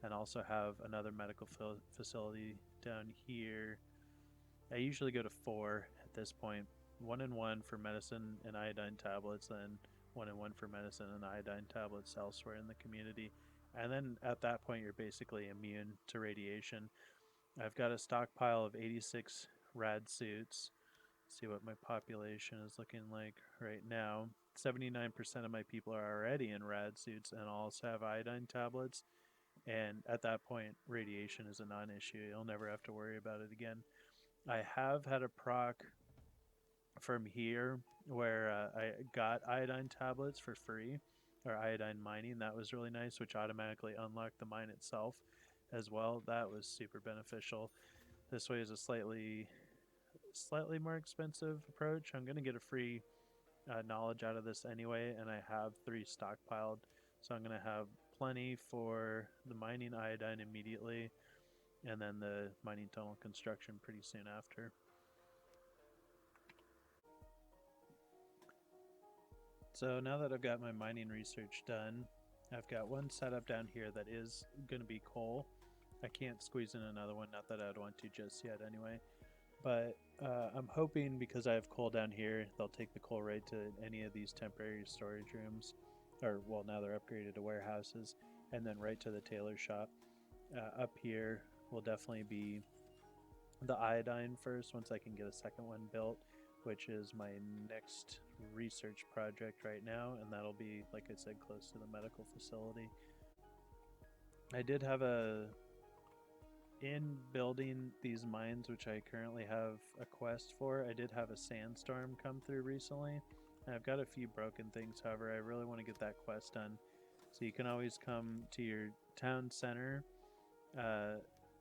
and also have another medical facility down here. I usually go to 4 at this point. 1 and 1 for medicine and iodine tablets, then 1 and 1 for medicine and iodine tablets elsewhere in the community. And then at that point, you're basically immune to radiation. I've got a stockpile of 86 rad suits. See what my population is looking like right now. 79% of my people are already in rad suits and also have iodine tablets. And at that point, radiation is a non issue. You'll never have to worry about it again. I have had a proc from here where I got iodine tablets for free, or iodine mining. That was really nice, which automatically unlocked the mine itself as well. That was super beneficial. This way is a slightly more expensive approach. I'm going to get a free knowledge out of this anyway, and I have 3 stockpiled, so I'm going to have plenty for the mining iodine immediately, and then the mining tunnel construction pretty soon after. So now that I've got my mining research done, I've got one setup down here that is going to be coal. I can't squeeze in another one, not that I'd want to just yet anyway. But I'm hoping because I have coal down here, they'll take the coal right to any of these temporary storage rooms. Or, well, now they're upgraded to warehouses. And then right to the tailor shop. Up here will definitely be the iodine first, once I can get a second one built, which is my next research project right now. And that'll be, like I said, close to the medical facility. I did have in building these mines, which I currently have a quest for, I did have a sandstorm come through recently. I've got a few broken things, however, I really want to get that quest done. So you can always come to your town center,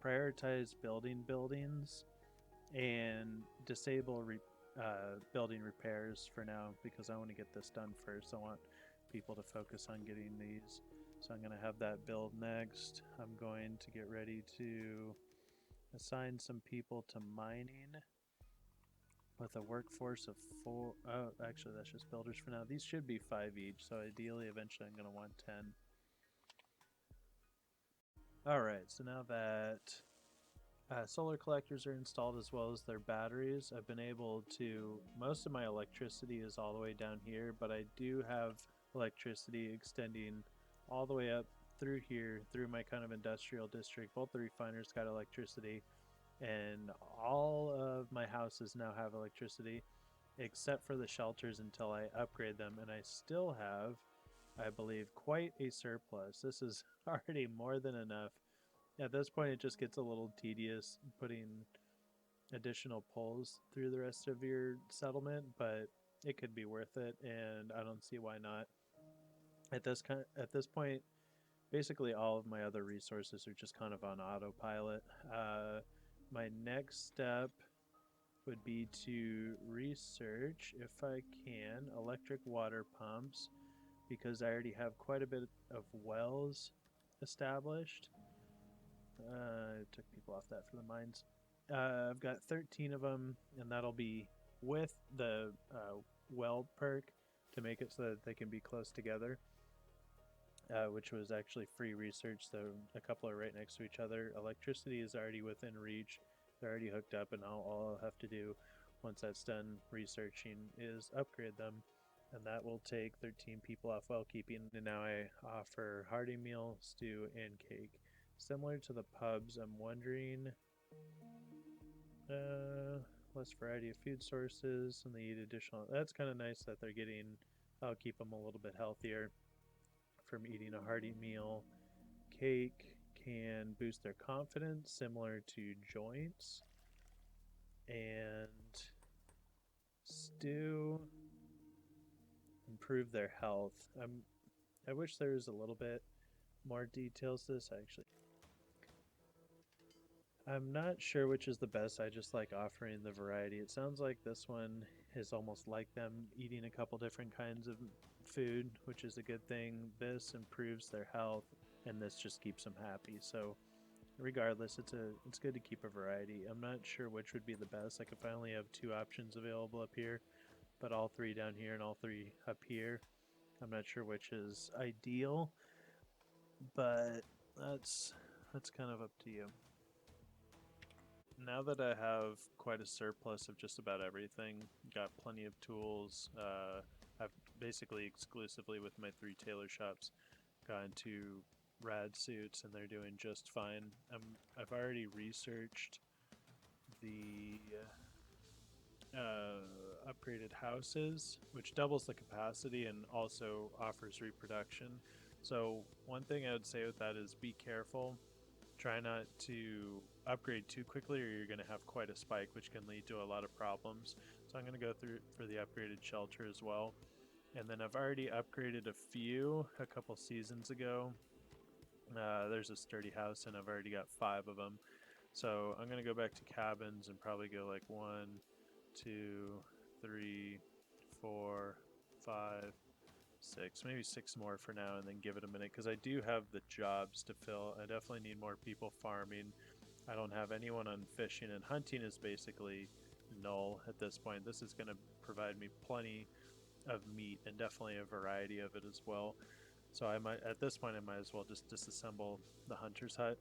prioritize building buildings, and disable building repairs for now because I want to get this done first. I want people to focus on getting these. So I'm going to have that build next. I'm going to get ready to assign some people to mining with a workforce of 4. Oh, actually, that's just builders for now. These should be 5 each, so ideally, eventually, I'm going to want 10. Alright, so now that solar collectors are installed as well as their batteries, I've been able to. Most of my electricity is all the way down here, but I do have electricity extending all the way up through here, through my kind of industrial district. Both the refiners got electricity, and all of my houses now have electricity except for the shelters until I upgrade them, and I still have, I believe, quite a surplus. This is already more than enough. At this point, it just gets a little tedious putting additional poles through the rest of your settlement, but it could be worth it, and I don't see why not. At this point, basically all of my other resources are just kind of on autopilot. my next step would be to research, if I can, electric water pumps because I already have quite a bit of wells established. Took people off that for the mines. I've got 13 of them, and that'll be with the well perk to make it so that they can be close together, which was actually free research. So a couple are right next to each other. Electricity is already within reach. They're already hooked up, and all I'll have to do once that's done researching is upgrade them. And that will take 13 people off well keeping. And now I offer hearty meal, stew, and cake. Similar to the pubs, I'm wondering less variety of food sources and they eat additional. That's kind of nice that they're getting. I'll keep them a little bit healthier from eating a hearty meal. Cake can boost their confidence, similar to joints. And stew improve their health. I wish there was a little bit more details to this actually. I'm not sure which is the best. I just like offering the variety. It sounds like this one is almost like them eating a couple different kinds of food, which is a good thing. This improves their health, and this just keeps them happy. So, regardless, it's good to keep a variety. I'm not sure which would be the best. Like if I only have two options available up here, but all three down here and all three up here, I'm not sure which is ideal. But that's kind of up to you. Now that I have quite a surplus of just about everything, got plenty of tools, I've basically exclusively with my three tailor shops gone to rad suits and they're doing just fine. I've already researched the upgraded houses, which doubles the capacity and also offers reproduction. So one thing I would say with that is be careful. Try not to upgrade too quickly or you're going to have quite a spike, which can lead to a lot of problems. So I'm going to go through for the upgraded shelter as well. And then I've already upgraded a couple seasons ago. There's a sturdy house and I've already got 5 of them. So I'm going to go back to cabins and probably go like 1, 2, 3, 4, 5, 6, maybe 6 more for now and then give it a minute because I do have the jobs to fill. I definitely need more people farming. I don't have anyone on fishing, and hunting is basically null at this point. This is going to provide me plenty of meat and definitely a variety of it as well. So I might at this point I might as well just disassemble the hunter's hut.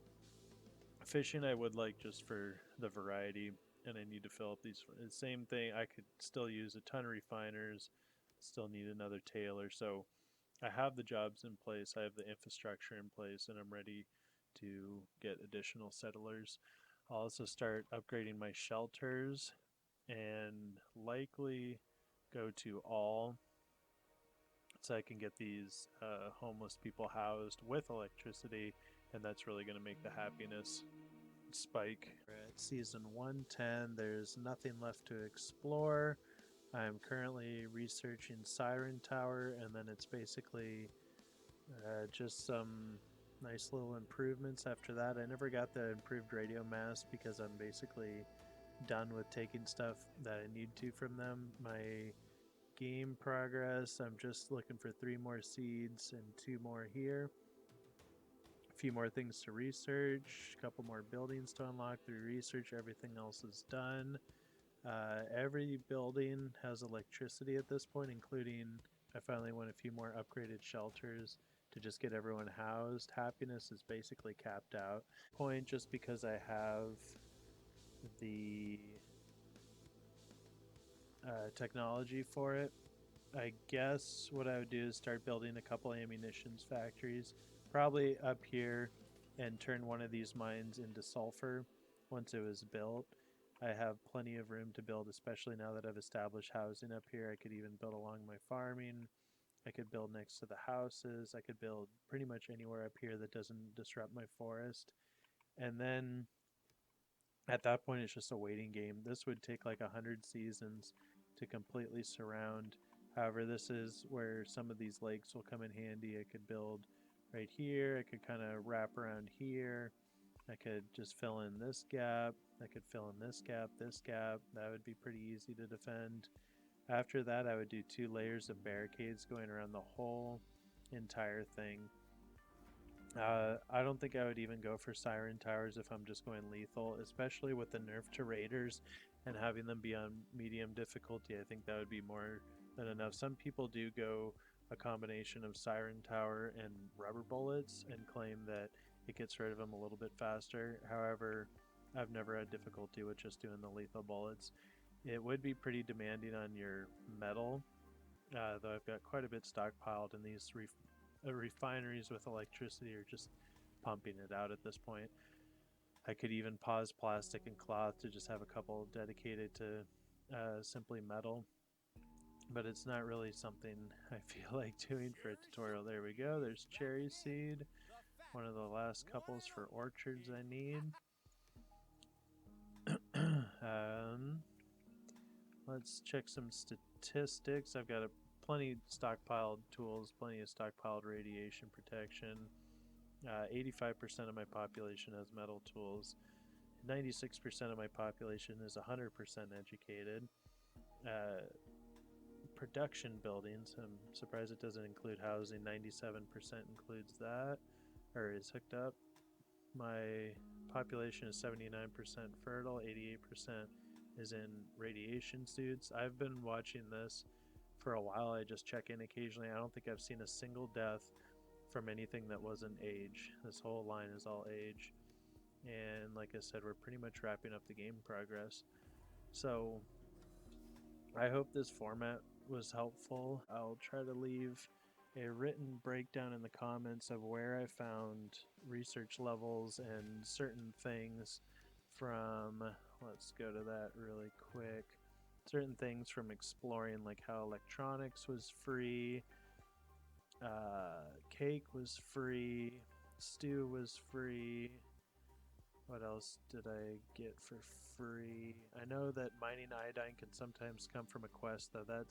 Fishing I would like just for the variety, and I need to fill up these. Same thing, I could still use a ton of refiners, still need another tailor. So I have the jobs in place, I have the infrastructure in place, and I'm ready to get additional settlers. I'll also start upgrading my shelters and likely go to all so I can get these homeless people housed with electricity, and that's really going to make the happiness spike. We're at season 110. There's nothing left to explore. I'm currently researching Siren Tower, and then it's basically just some nice little improvements after that. I never got the improved radio mast because I'm basically done with taking stuff that I need to from them. My game progress, I'm just looking for 3 more seeds and 2 more here. A few more things to research, a couple more buildings to unlock through research. Everything else is done. Every building has electricity at this point, including I finally want a few more upgraded shelters to just get everyone housed. Happiness is basically capped out. Point just because I have the technology for it. I guess what I would do is start building a couple ammunitions factories, probably up here, and turn one of these mines into sulfur once it was built. I have plenty of room to build, especially now that I've established housing up here. I could even build along my farming. I could build next to the houses. I could build pretty much anywhere up here that doesn't disrupt my forest. And then at that point, it's just a waiting game. This would take like 100 seasons to completely surround. However, this is where some of these lakes will come in handy. I could build right here. I could kind of wrap around here. I could just fill in this gap. I could fill in this gap, this gap. That would be pretty easy to defend. After that, I would do 2 layers of barricades going around the whole entire thing. I don't think I would even go for Siren Towers if I'm just going lethal, especially with the nerf to Raiders and having them be on medium difficulty. I think that would be more than enough. Some people do go a combination of Siren Tower and rubber bullets and claim that it gets rid of them a little bit faster. However, I've never had difficulty with just doing the lethal bullets. It would be pretty demanding on your metal, though I've got quite a bit stockpiled, and these refineries with electricity are just pumping it out at this point. I could even pause plastic and cloth to just have a couple dedicated to simply metal, but it's not really something I feel like doing for a tutorial. There we go. There's cherry seed, one of the last couples for orchards I need. Let's check some statistics. I've got plenty stockpiled tools, plenty of stockpiled radiation protection. 85% of my population has metal tools. 96% of my population is 100% educated. Production buildings, I'm surprised it doesn't include housing. 97% includes that, or is hooked up. My population is 79% fertile, 88% is in radiation suits. I've been watching this for a while. I just check in occasionally. I don't think I've seen a single death from anything that wasn't age. This whole line is all age. And like I said, we're pretty much wrapping up the game progress. So I hope this format was helpful. I'll try to leave a written breakdown in the comments of where I found research levels and certain things from, let's go to that really quick, certain things from exploring, like how electronics was free, cake was free, stew was free. What else did I get for free? I know that mining iodine can sometimes come from a quest, though that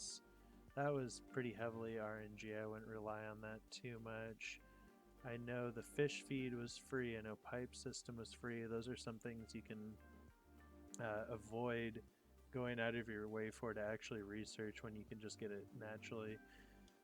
was pretty heavily RNG. I wouldn't rely on that too much. I know the fish feed was free. I know pipe system was free. Those are some things you can avoid going out of your way for to actually research when you can just get it naturally.